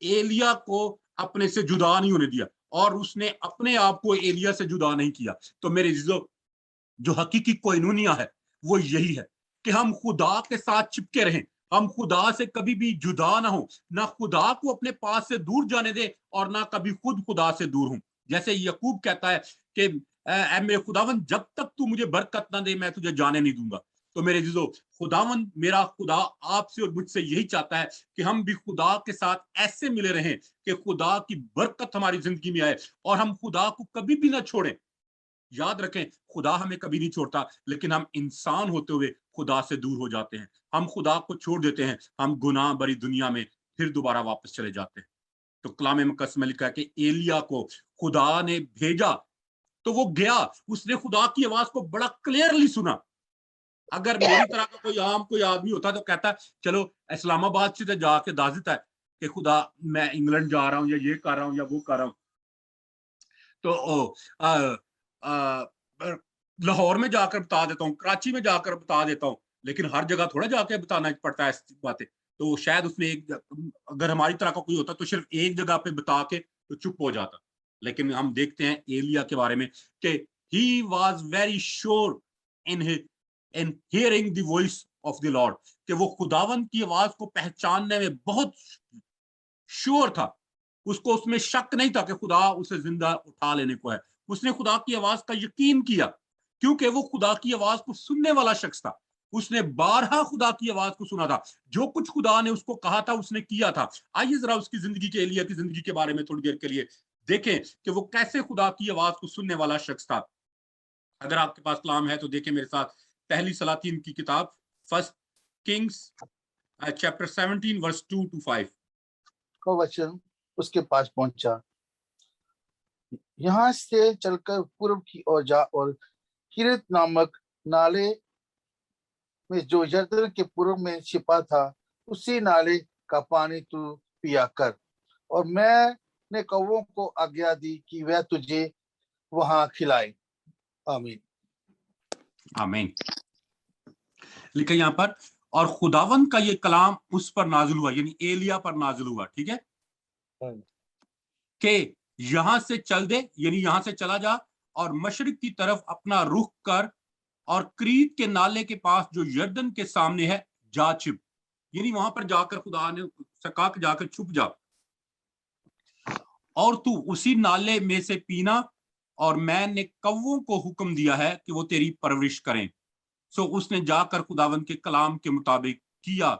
एलिया को अपने से जुदा नहीं होने दिया और उसने अपने आप को एलिया से जुदा नहीं किया। तो मेरे जो हकीकी कोइनूनिया है वो यही है कि हम खुदा के साथ चिपके रहें, हम खुदा से कभी भी जुदा ना हो, ना खुदा को अपने पास से दूर जाने दे और ना कभी खुद खुदा से दूर हूं। जैसे यकूब कहता है कि मेरे खुदावन जब तक तू मुझे बरकत ना दे मैं तुझे जाने नहीं दूंगा। तो मेरे जिजो, खुदावन मेरा खुदा आपसे और मुझसे यही चाहता है कि हम भी खुदा के साथ ऐसे मिले रहें कि खुदा की बरकत हमारी जिंदगी में आए और हम खुदा को कभी भी ना छोड़ें। याद रखें, खुदा हमें कभी नहीं छोड़ता, लेकिन हम इंसान होते हुए खुदा से दूर हो जाते हैं, हम खुदा को छोड़ देते हैं, हम गुनाह भरी दुनिया में फिर दोबारा वापस चले जाते हैं। तो कलाम मुकद्दस में लिखा है कि एलिया को खुदा ने भेजा तो वो गया, उसने खुदा की आवाज को बड़ा क्लियरली सुना। अगर मेरी तरह का कोई आदमी होता तो कहता चलो इस्लामाबाद से जाके दाज देता है कि खुदा मैं इंग्लैंड जा रहा हूं या ये कर रहा हूं या वो कर रहा हूं। तो लाहौर में जाकर बता देता हूँ, कराची में जाकर बता देता हूँ, लेकिन हर जगह थोड़ा जाके बताना पड़ता है ऐसी बातें। तो शायद उसने अगर हमारी तरह का कोई होता तो सिर्फ एक जगह पे बता के तो चुप हो जाता। लेकिन हम देखते हैं एलिया के बारे में कि he was very sure in hearing the voice of the Lord, कि वो खुदावन की आवाज को पहचानने में बहुत श्योर था। उसको उसमें शक नहीं था कि खुदा उसे जिंदा उठा लेने को है। उसने खुदा की आवाज का यकीन किया क्योंकि वो खुदा की आवाज को सुनने वाला शख्स था। उसने बारहा खुदा की आवाज को सुना था, जो कुछ खुदा ने उसको कहा था उसने किया था। आइए जरा उसकी जिंदगी के, एलिया की जिंदगी के बारे में थोड़ी देर के लिए देखें कि वो कैसे खुदा की आवाज को सुनने वाला शख्स था। अगर आपके पास कलाम है तो देखें मेरे साथ पहली सलातीन की किताब, first Kings chapter 17 verse 2 to 5 का वचन उसके पास पहुंचा, यहाँ से चलकर पूर्व की ओर जा और किरत नामक नाले में जो यरदन के पूर्व में छिपा था उसी नाले का पानी तू पिया कर। और मैंने कौवों को आज्ञा दी कि वह तुझे वहां खिलाए। आमीन। आमीन। लिखा यहाँ पर, और खुदावन का ये कलाम उस पर नाजिल हुआ, यानी एलिया पर नाजिल हुआ, ठीक है, कि यहां से चल दे, यानी यहां से चला जा और मशरिक की तरफ अपना रुख कर और क्रीत के नाले के पास जो यरदन के सामने है जा छिप, यानी वहां पर जाकर खुदा ने कहा कि जाकर छुप जा, और तू उसी नाले में से पीना, और मैंने कौवों को हुक्म दिया है कि वो तेरी परवरिश करें। सो उसने जाकर खुदावन के कलाम के मुताबिक किया।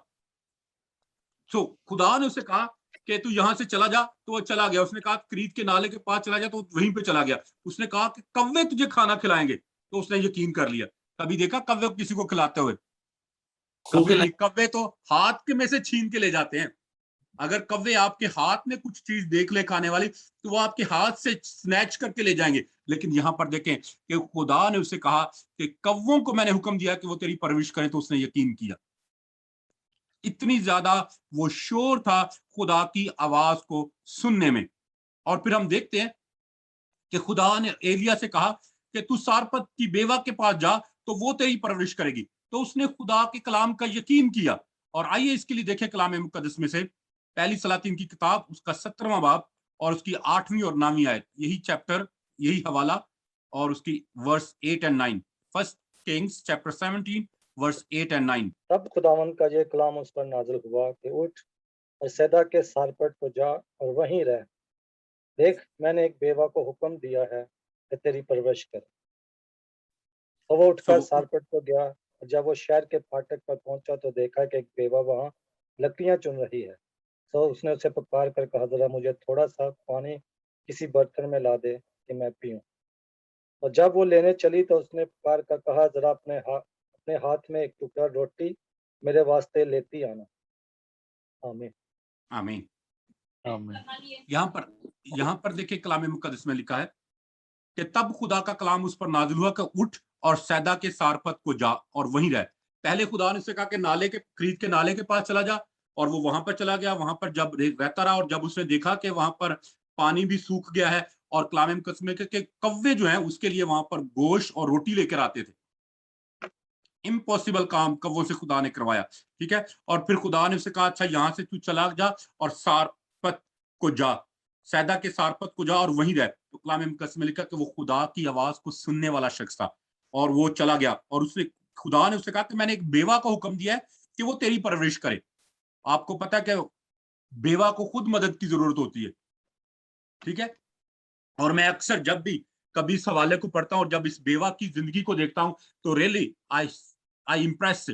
सो खुदा ने उसे कहा कि तू यहां से चला जा, तो वो चला गया। उसने कहा क्रीत के नाले के पास चला जा, तो वहीं पे चला गया। उसने कहा कि कौवे तुझे खाना खिलाएंगे, तो उसने यकीन कर लिया। कभी देखा कौवे किसी को खिलाते हुए? कभी नहीं। कौवे तो हाथ के में से छीन के ले जाते हैं। अगर कौवे आपके हाथ में कुछ चीज देख ले खाने वाली, तो वो आपके हाथ से स्नैच करके ले जाएंगे। लेकिन यहां पर देखें कि खुदा ने उसे कहा कि कौवों को मैंने हुक्म दिया कि वो तेरी परवरिश करें, तो उसने यकीन किया। इतनी ज्यादा वो शोर था खुदा की आवाज को सुनने में। और फिर हम देखते हैं कि खुदा ने एलिया से कहा कि तू सारपत की बेवा के पास जा, तो वो तेरी परवरिश करेगी। तो उसने खुदा के कलाम का यकीन किया। और आइए इसके लिए देखें कलाम मुकद्दस में से पहली सलातीन की किताब, उसका 17वां बाब और उसकी 8वीं और 9वीं आयत, यही चैप्टर यही हवाला और उसकी वर्स 8 और 9। फर्स्ट किंग्स चैप्टर 17 वर्स 8 और 9। तब खुदावन का ये कलाम उस पर नाजिल हुआ कि उठ और सैदा के सारपट को जा और वहीं रह। देख, मैंने एक बेवा को हुक्म दिया है कि तेरी परवरिश करे। तो वो उठकर सारपट को गया, और जब वो शहर के फाटक पर पहुंचा तो देखा कि एक बेवा वहां लकड़ियां चुन रही है। तो उसने उसे पुकार कर कहा, जरा मुझे थोड़ा सा पानी किसी बर्तन में ला दे कि मैं पीऊं। और जब वो लेने चली तो उसने पुकार कर कहा, जरा अपने हाथ में एक टुकड़ा रोटी मेरे वास्ते लेती आना। आमीन। आमीन। आमीन। यहाँ पर देखिए कलाम मुकद्दस में लिखा है कि तब खुदा का कलाम उस पर नाजिल हुआ कि उठ और सैदा के सारपत को जा और वहीं रह। पहले खुदा ने उससे कहा कि नाले के खरीद के नाले के पास चला जा, और वो वहां पर चला गया। वहां पर जब रहता रहा और जब उसने देखा कि वहां पर पानी भी सूख गया है और कलाम मुकद्दस में के कव्वे जो है उसके लिए वहां पर गोश्त और रोटी लेकर आते थे। इम्पॉसिबल काम कव्वों से खुदा ने करवाया, ठीक है। और फिर खुदा ने उसे कहा, अच्छा यहाँ से तू चला जा और सारपत को जा, सैदा के सारपत को जा और वहीं रह। तो कलाम मुकद्दस में लिखा कि वो खुदा की आवाज को सुनने वाला शख्स था और वो चला गया। और उसने खुदा ने उससे कहा कि मैंने एक बेवा को हुक्म दिया है कि वो तेरी परवरिश करे। आपको पता है कि बेवा को खुद मदद की जरूरत होती है, ठीक है। और मैं अक्सर जब भी कभी इस हवाले को पढ़ता हूँ और जब इस बेवा की जिंदगी को देखता हूँ तो really I impress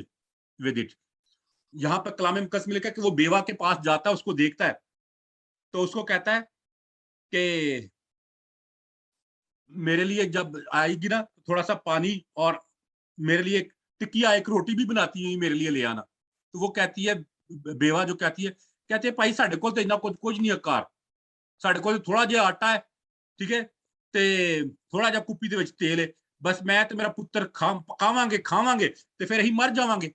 with it. यहाँ पर कलाम मुकद्दस में लिखा कि वो बेवा के पास जाता है, उसको देखता है तो उसको कहता है कि मेरे लिए जब आएगी ना थोड़ा सा पानी और मेरे लिए एक टिकिया एक रोटी भी बनाती है मेरे लिए ले आना। तो वो कहती है, बेवा जो कहती है भाई साढ़े को तो इतना कुछ नहीं कार, साढ़े को थोड़ा जिहा आटा है, ठीक है, ते थोड़ा जिहा कुप्पी दे विच तेल है, बस मैं ते मेरा पुत्र पकावांगे खावांगे ते फिर असीं मर जावांगे।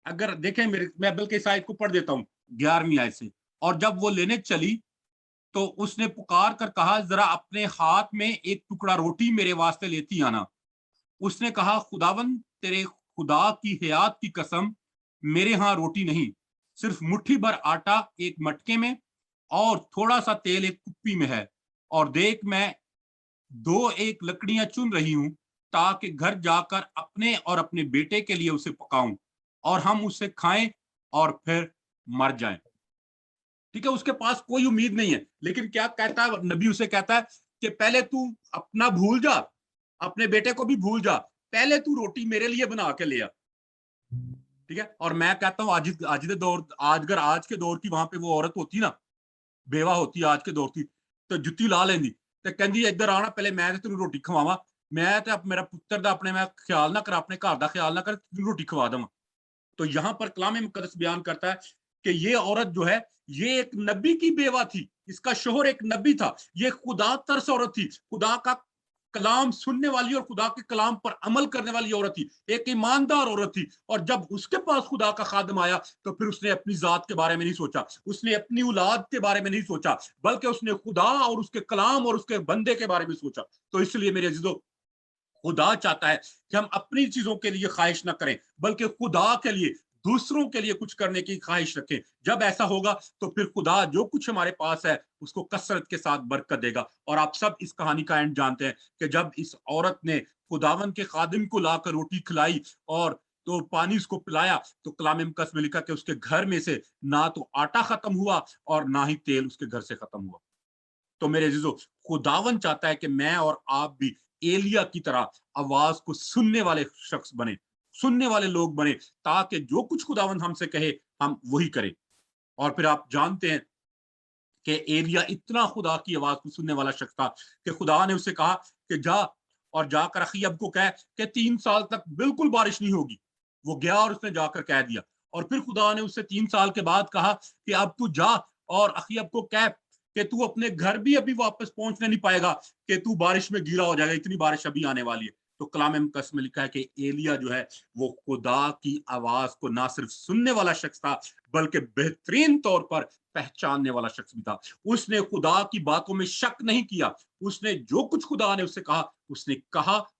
अगर देखें मैं बल्कि इस आयत को पढ़ देता हूँ 11वीं आयत से। और जब वो लेने चली तो उसने पुकार कर कहा, जरा अपने हाथ में एक टुकड़ा रोटी मेरे वास्ते लेती आना। उसने कहा, खुदावन तेरे खुदा की हयात की कसम, मेरे यहाँ रोटी नहीं, सिर्फ मुट्ठी भर आटा एक मटके में और थोड़ा सा तेल एक कुप्पी में है। और देख मैं एक लकड़ियां चुन रही हूं ताकि घर जाकर अपने और अपने बेटे के लिए उसे पकाऊं और हम उसे खाएं और फिर मर जाएं। ठीक है, उसके पास कोई उम्मीद नहीं है, लेकिन क्या कहता है नबी, उसे कहता है कि पहले तू अपना भूल जा, अपने बेटे को भी भूल जा, पहले तू रोटी मेरे लिए बना के ले आ। ठीक है, और मैं कहता हूँ आज के दौर, आज के दौर की वहां पे वो औरत होती ना, बेवा होती आज के दौर की, तो जुत्ती ला लेंदी ते कहंदी इधर आना, पहले मैं तेन रोटी खवावा, मैं ते मेरा पुत्र दा अपने मैं ख्याल ना कर, अपने घर का ख्याल ना कर, रोटी खवा देवा। तो यहाँ पर कलाम मुकद्दस बयान करता है कि ये औरत जो है ये एक नबी की बेवा थी, इसका शोहर एक नबी था, ये खुदा तरस औरत थी, खुदा का कलाम सुनने वाली और खुदा के कलाम पर अमल करने वाली औरत थी, एक ईमानदार औरत थी। और जब उसके पास खुदा का खादम आया तो फिर उसने अपनी जात के बारे में नहीं सोचा, उसने अपनी औलाद के बारे में नहीं सोचा, बल्कि उसने खुदा और उसके कलाम और उसके बंदे के बारे में सोचा। तो इसलिए मेरे अजीजों, खुदा चाहता है कि हम अपनी चीजों के लिए ख्वाहिश ना करें, बल्कि खुदा के लिए, दूसरों के लिए कुछ करने की ख्वाहिश रखें। जब ऐसा होगा तो फिर खुदा जो कुछ हमारे पास है उसको कसरत के साथ बरकत देगा। और आप सब इस कहानी का एंड जानते हैं कि जब इस औरत ने खुदावन के खादिम को लाकर रोटी खिलाई और तो पानी उसको पिलाया, तो कलाम मुकद्दस में लिखा कि उसके घर में से ना तो आटा खत्म हुआ और ना ही तेल उसके घर से खत्म हुआ। तो मेरे अजीजों, खुदावन चाहता है कि मैं और आप भी एलिया की तरह आवाज को सुनने वाले शख्स बने, सुनने वाले लोग बने, ताकि जो कुछ खुदावन हमसे कहे हम वही करें। और फिर आप जानते हैं कि एलिया इतना खुदा की आवाज को सुनने वाला शख्स था कि खुदा ने उसे कहा कि जा और जाकर अखीयब को कह कि 3 साल तक बिल्कुल बारिश नहीं होगी। वो गया और उसने जाकर कह दिया। और फिर खुदा ने उससे 3 साल के बाद कहा कि अब तू जा और अखीयब को कह कि तू अपने घर भी अभी वापस पहुंचने नहीं पाएगा, कि तू बारिश में गीला हो जाएगा, इतनी बारिश अभी आने वाली है। तो कलाम मुकद्दस में लिखा है कि एलिया जो है वो खुदा की आवाज को ना सिर्फ सुनने वाला शख्स था बल्कि बेहतरीन तौर पर पहचानने वाला शख्स भी था। उसने खुदा की बातों में शक नहीं किया, उसने जो कुछ खुदा ने उससे कहा,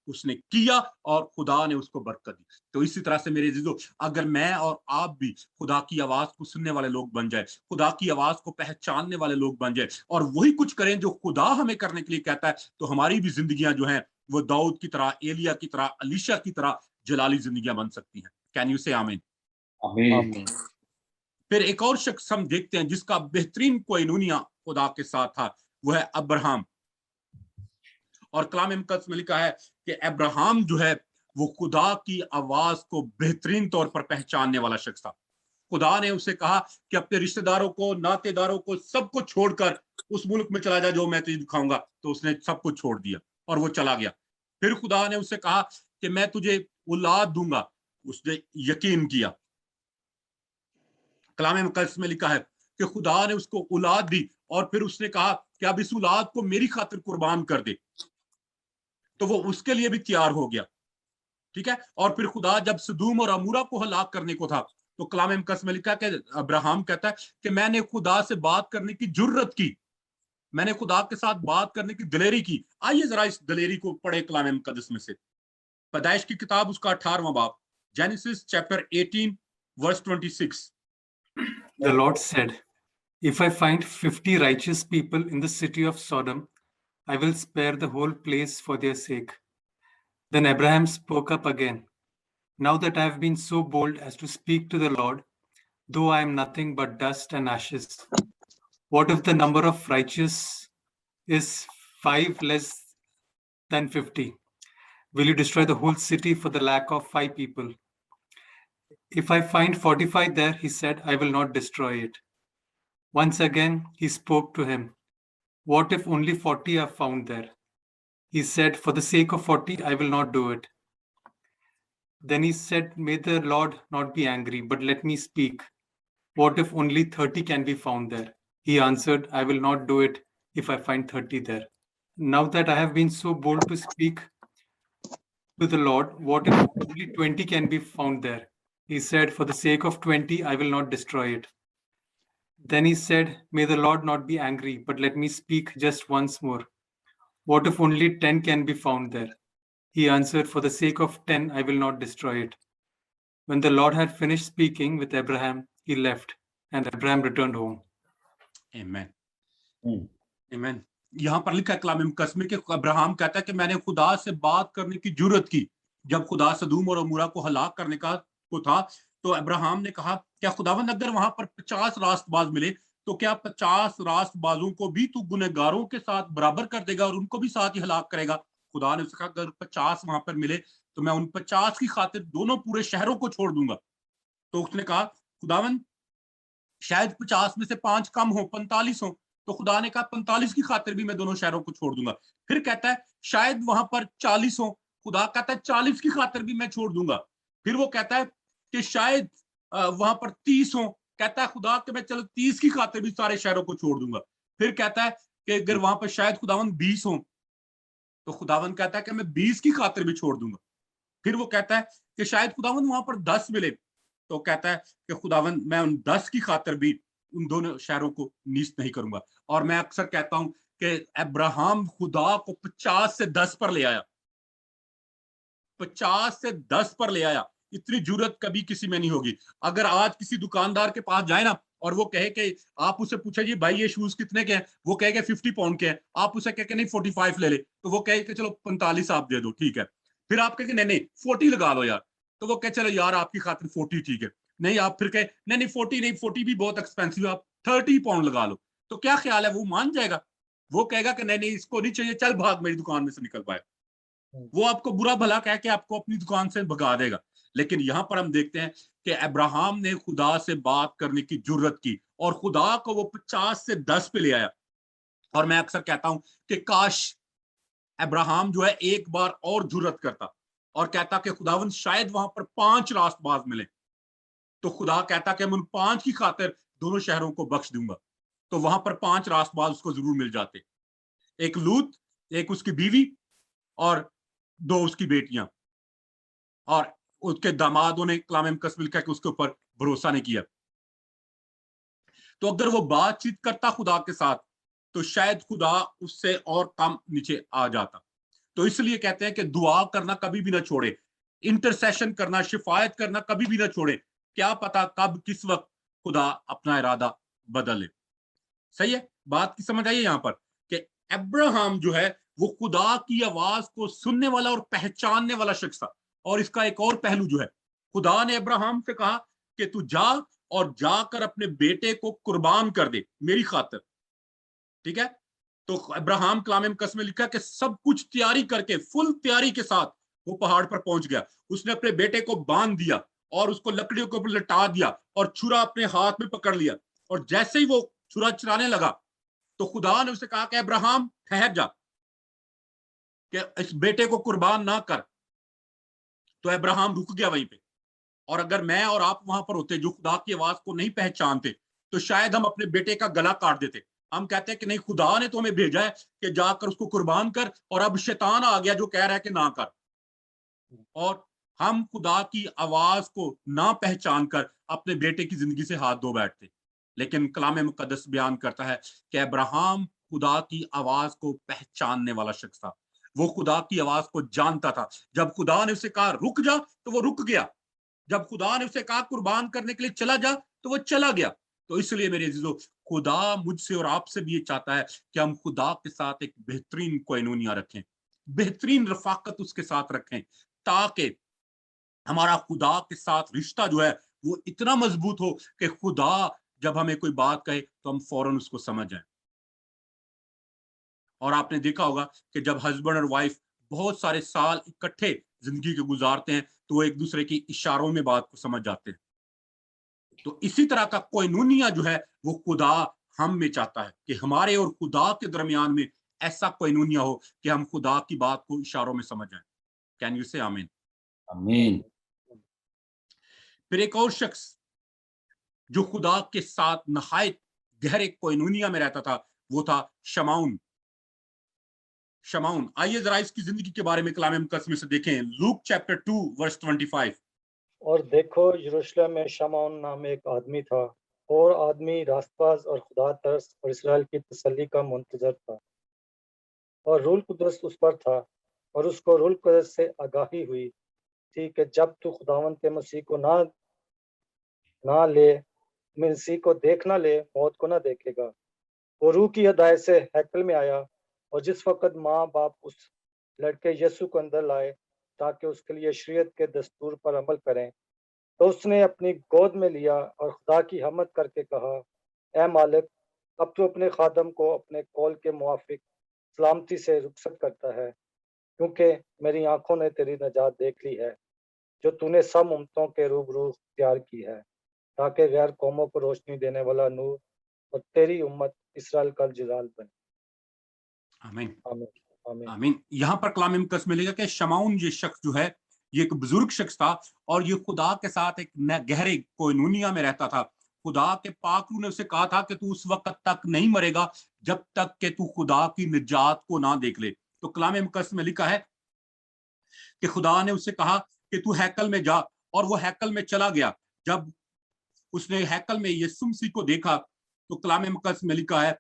उसने किया और खुदा ने उसको बरकत दी। तो इसी तरह से मेरे अजीजों, अगर मैं और आप भी खुदा की आवाज को सुनने वाले लोग बन जाए, खुदा की आवाज को पहचानने वाले लोग बन जाए और वही कुछ करें जो खुदा हमें करने के लिए कहता है, तो हमारी भी जिंदगियां जो हैं वो दाऊद की तरह, एलिया की तरह, अलीशा की तरह जलाली जिंदगियां बन सकती हैं। कैन यू से आमीन? आमीन। फिर एक और शख्स हम देखते हैं जिसका बेहतरीन कोइनूनिया खुदा के साथ था, वो है अब्राहम। और कलाम मुकद्दस में लिखा है कि अब्राहम जो है वो खुदा की आवाज को बेहतरीन तौर पर पहचानने वाला शख्स था। खुदा ने उससे कहा कि अपने रिश्तेदारों को, नातेदारों को, सबको छोड़कर उस मुल्क में चला जा जो मैं तुझे दिखाऊंगा। तो उसने सब कुछ छोड़ दिया और वो चला गया। फिर खुदा ने उससे कहा कि मैं तुझे औलाद दूंगा, उसने यकीन किया। कलाम मुकद्दस में लिखा है कि खुदा ने उसको औलाद दी और फिर उसने कहा कि अब इस औलाद को मेरी खातिर कुर्बान कर दे। तो वो उसके लिए भी तैयार हो गया, ठीक है। और फिर खुदा जब सदूम और अमूरा को हलाक करने को था, तो कलाम मुकद्दस में लिखा कि अब्राहम कहता है कि मैंने खुदा से बात करने की जुर्रत की, मैंने खुदा के साथ बात करने की दिलेरी की। आइए जरा इस दिलेरी को पढ़े कलाम मुकद्दस में से। पैदाइश की किताब उसका 18वां बाब, Genesis chapter 18 verse 26। The Lord said, "If I find 50 righteous people in the city of Sodom, I will spare the whole place for their sake." Then Abraham spoke up again. "Now that I have been so bold as to speak to the Lord, though I am nothing but dust and ashes, what if the number of righteous is 5 less than 50? Will you destroy the whole city for the lack of 5 people? If I find 45 there," he said, "I will not destroy it." Once again he spoke to him. "What if only 40 are found there?" He said, "For the sake of 40, I will not do it." Then he said, "May the Lord not be angry, but let me speak. What if only 30 can be found there?" He answered, "I will not do it if I find 30 there." Now that I have been so bold to speak to the Lord, what if only 20 can be found there? He said, "For the sake of 20, I will not destroy it." Then he said, "May the Lord not be angry, but let me speak just once more. What if only 10 can be found there?" He answered, "For the sake of 10, I will not destroy it." When the Lord had finished speaking with Abraham, he left, and Abraham returned home. Amen. Amen. यहाँ पर लिखा है कलाम मुकद्दस में कि अब्राहम कहता है कि मैंने खुदा से बात करने की जुर्रत की। जब खुदा सदूम और अमूरा को हलाक करने को था, तो अब्राहम ने कहा, क्या खुदावंद अगर वहां पर 50 रास्तबाज मिले तो क्या 50 रास्तबाजों को भी तू गुनहगारों के साथ बराबर कर देगा और उनको भी साथ ही हलाक करेगा? खुदा ने उससे कहा, अगर 50 वहां पर मिले तो मैं उन 50 की खातिर दोनों पूरे शहरों को छोड़ दूंगा। तो उसने कहा, खुदावंद शायद 50 में से 5 कम हो, 45 हो। तो खुदा ने कहा 45 की खातिर भी मैं दोनों शहरों को छोड़ दूंगा। फिर कहता है शायद वहां पर 40 हो, खुदा कहता है 40 की खातिर भी मैं छोड़ दूंगा। फिर वो कहता है कि शायद वहां पर 30 हो, कहता है खुदा कि मैं चलो 30 की खातिर भी सारे शहरों को छोड़ दूंगा। फिर कहता है कि अगर वहां पर शायद खुदावन 20 हो, तो खुदावन कहता है कि मैं 20 की खातिर भी छोड़ दूंगा। फिर वो कहता है कि शायद खुदावन वहां पर 10 मिले, तो कहता है कि खुदावन मैं उन 10 की खातिर भी उन दोनों शहरों को नीच नहीं करूंगा। और मैं अक्सर कहता हूं कि अब्राहम खुदा को 50 से 10 पर ले आया, 50 से 10 पर ले आया। इतनी जुर्रत कभी किसी में नहीं होगी। अगर आज किसी दुकानदार के पास जाए ना और वो कहे कि आप उससे पूछे जी भाई ये शूज कितने के हैं, वो कहे कि 50 पाउंड के हैं, आप उसे कहे कि नहीं 45 ले ले, तो वो कहे कि चलो 45 आप दे दो, ठीक है। फिर आप कहे नहीं 40 लगा लो यार, तो वो कहे चलो यार आपकी खातिर 40 ठीक है। नहीं, आप फिर कहे नहीं 40 नहीं, 40 भी बहुत एक्सपेंसिव है, आप 30 पाउंड लगा लो। तो क्या ख्याल है, वो मान जाएगा? वो कहेगा कि नहीं इसको नहीं चाहिए, चल भाग मेरी दुकान में से निकल पाए। वो आपको बुरा भला कह के आपको अपनी दुकान से भगा देगा। लेकिन यहां पर हम देखते हैं कि अब्राहम ने खुदा से बात करने की जुर्रत की और खुदा को वो 50 से 10 पे ले आया। और मैं अक्सर कहता हूं कि काश अब्राहम जो है एक बार और जुर्रत करता और कहता कि खुदावंद शायद वहां पर 5 रास्तबाज मिले, तो खुदा कहता कि मैं उन 5 की खातिर दोनों शहरों को बख्श दूंगा। तो वहां पर 5 रास्तबाज उसको जरूर मिल जाते, एक लूत, एक उसकी बीवी और 2 उसकी बेटियां, और उसके दामादों ने कलाम मुकद्दस में लिखा है कि उसके ऊपर भरोसा नहीं किया। तो अगर वो बातचीत करता खुदा के साथ, तो शायद खुदा उससे और कम नीचे आ जाता। तो इसलिए कहते हैं कि दुआ करना कभी भी ना छोड़े, इंटरसेशन करना, शिफायत करना कभी भी ना छोड़े। क्या पता कब किस वक्त खुदा अपना इरादा बदले। सही है, बात की समझ आई है यहाँ पर कि अब्राहम जो है वो खुदा की आवाज को सुनने वाला और पहचानने वाला शख्स था। और इसका एक और पहलू जो है, खुदा ने अब्राहम से कहा कि तू जा और जाकर अपने बेटे को कुर्बान कर दे मेरी खातिर। ठीक है, तो अब्राहम कलाम मुकद्दस में लिखा कि सब कुछ तैयारी करके, फुल तैयारी के साथ वो पहाड़ पर पहुंच गया। उसने अपने बेटे को बांध दिया और उसको लकड़ियों के ऊपर लटा दिया और छुरा अपने हाथ में पकड़ लिया। और जैसे ही वो छुरा चलाने लगा, तो खुदा ने उसे कहा कि अब्राहम ठहर जा, कि इस बेटे को कुर्बान ना कर। तो अब्राहम रुक गया वहीं पे। और अगर मैं और आप वहां पर होते जो खुदा की आवाज को नहीं पहचानते, तो शायद हम अपने बेटे का गला काट देते। हम कहते हैं कि नहीं, खुदा ने तो हमें भेजा है कि जाकर उसको कुर्बान कर, और अब शैतान आ गया जो कह रहा है कि ना कर। और हम खुदा की आवाज को ना पहचान कर अपने बेटे की जिंदगी से हाथ धो बैठते। लेकिन कलाम मुकद्दस बयान करता है कि अब्राहम खुदा की आवाज को पहचानने वाला शख्स था। वो खुदा की आवाज को जानता था। जब खुदा ने उसे कहा रुक जा, तो वो रुक गया। जब खुदा ने उसे कहा कुर्बान करने के लिए चला जा, तो वो चला गया। तो इसलिए मेरे अजीजों, खुदा मुझसे और आपसे भी ये चाहता है कि हम खुदा के साथ एक बेहतरीन कोइनूनिया रखें, बेहतरीन रफाकत उसके साथ रखें, ताकि हमारा खुदा के साथ रिश्ता जो है वो इतना मजबूत हो कि खुदा जब हमें कोई बात कहे तो हम फौरन उसको समझ जाएं। और आपने देखा होगा कि जब हस्बैंड और वाइफ बहुत सारे साल इकट्ठे जिंदगी के गुजारते हैं, तो वो एक दूसरे के इशारों में बात को समझ जाते हैं। तो इसी तरह का कोइनूनिया जो है वो खुदा हम में चाहता है कि हमारे और खुदा के दरमियान में ऐसा कोइनूनिया हो कि हम खुदा की बात को इशारों में समझ जाएं। कैन यू से आमीन? आमीन। फिर एक और शख्स जो खुदा के साथ नहायत गहरे कोइनूनिया में रहता था, वो था शमाउन। शमाउन, आइए जरा इसकी जिंदगी के बारे में कलाम मुकद्दस में से देखें। Luke chapter 2 verse 25। और देखो, यरूशलेम में शमौन नाम एक आदमी था, और आदमी रास्तबाज और खुदा तरस और इसराइल की तसल्ली का मुंतजर था। और रूल कुदस उस पर था, और उसको रूल कुदस से आगाही हुई थी कि जब तू खुदावंद के मसीह को ना ले, मसीह को देख ना ले, मौत को ना देखेगा। वो रूह की हदायत से हैकल में आया, और जिस वक्त माँ बाप उस लड़के यीशु को अंदर लाए ताकि उसके लिए शरीयत के दस्तूर पर अमल करें, तो उसने अपनी गोद में लिया और खुदा की हमद करके कहा, ए मालिक, अब तू अपने खादम को अपने कौल के मुआफिक सलामती से रुखसत करता है, क्योंकि मेरी आंखों ने तेरी नजात देख ली है, जो तूने सब उम्मतों के रूबरू तैयार की है, ताकि गैर कौमों को रोशनी देने वाला नूर और तेरी उम्मत इसराइल का जलाल बने। आमीन, आमीन, आमीन। आमीन। यहाँ पर कलाम मुकद्दस में लिखा कि शमाउन ये शख्स जो है, ये एक बुजुर्ग शख्स था, और ये खुदा के साथ एक गहरे कोइनूनिया में रहता था। खुदा के पाक रूह ने उसे कहा था कि तू उस वक्त तक नहीं मरेगा जब तक कि तू खुदा की निजात को ना देख ले। तो कलाम मुकद्दस में लिखा है कि खुदा ने उससे कहा कि तू हैकल में जा, और वो हैकल में चला गया। जब उसने हैकल में यीशु मसीह को देखा, तो कलाम मुकद्दस में लिखा है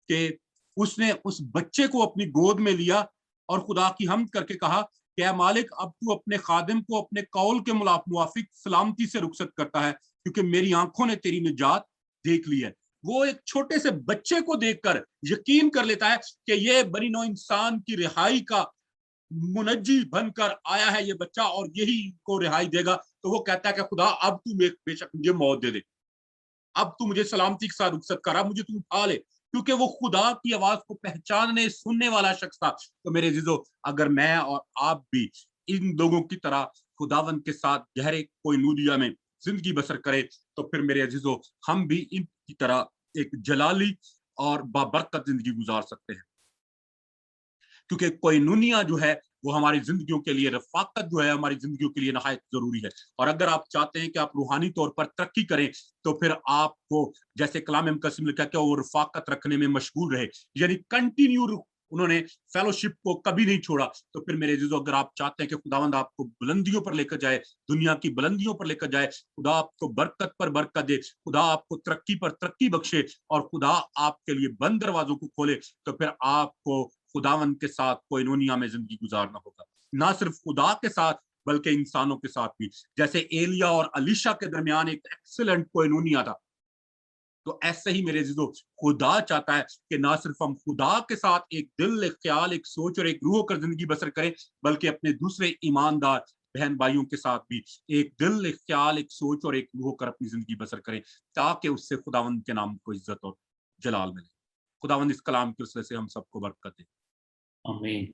कि उसने उस बच्चे को अपनी गोद में लिया और खुदा की हमद करके कहा कि ऐ मालिक, अब तू अपने खादिम को अपने कौल के मुआफिक सलामती से रुखसत करता है, क्योंकि मेरी आंखों ने तेरी निजात देख ली है। वो एक छोटे से बच्चे को देखकर यकीन कर लेता है कि ये बनी नौ इंसान की रिहाई का मुनज्जी बनकर आया है ये बच्चा, और यही को रिहाई देगा। तो वो कहता है कि खुदा, अब तू बेशक मुझे मौत दे दे, अब तू मुझे सलामती के साथ रुखसत कर, अब मुझे तू उठा ले, क्योंकि वो खुदा की आवाज को पहचानने सुनने वाला शख्स था। तो मेरे अजीजों, अगर मैं और आप भी इन लोगों की तरह खुदावंद के साथ गहरे कोइनूनिया में जिंदगी बसर करें, तो फिर मेरे अजीजों, हम भी इनकी तरह एक जलाली और बाबरकत जिंदगी गुजार सकते हैं। क्योंकि कोइनूनिया जो है वो हमारी जिंदगियों के लिए, रफाकत जो है हमारी जिंदगियों के लिए नहायत जरूरी है। और अगर आप चाहते हैं कि आप रूहानी तौर पर तरक्की करें, तो फिर आपको, जैसे कलाम मुकद्दस में लिखा है, कि वो रफाकत रखने में मशगूल रहे, यानी कंटिन्यू उन्होंने फेलोशिप को कभी नहीं छोड़ा। तो फिर मेरे अजीजों, अगर आप चाहते हैं कि खुदावंद आपको बुलंदियों पर लेकर जाए, दुनिया की बुलंदियों पर लेकर जाए, खुदा आपको बरकत पर बरकत दे, खुदा आपको तरक्की पर तरक्की बख्शे और खुदा आपके लिए बंद दरवाजों को खोले, तो फिर आपको खुदावंद के साथ कोइनोनिया में जिंदगी गुजारना होगा। ना सिर्फ खुदा के साथ बल्कि इंसानों के साथ भी। जैसे एलिया और अलीशा के दरमियान एक एक्सीलेंट कोइनोनिया था, तो ऐसे ही मेरे अजीजों खुदा चाहता है कि ना सिर्फ हम खुदा के साथ एक दिल, एक ख्याल, एक सोच और एक रूह होकर जिंदगी बसर करें, बल्कि अपने दूसरे ईमानदार बहन भाइयों के साथ भी एक दिल, एक ख्याल, एक सोच और एक रूह होकर अपनी जिंदगी बसर करें, ताकि उससे खुदावंद के नाम को इज्जत और जलाल मिले। खुदावंद इस कलाम की वजह से हम सबको बरकत दे। आमीन।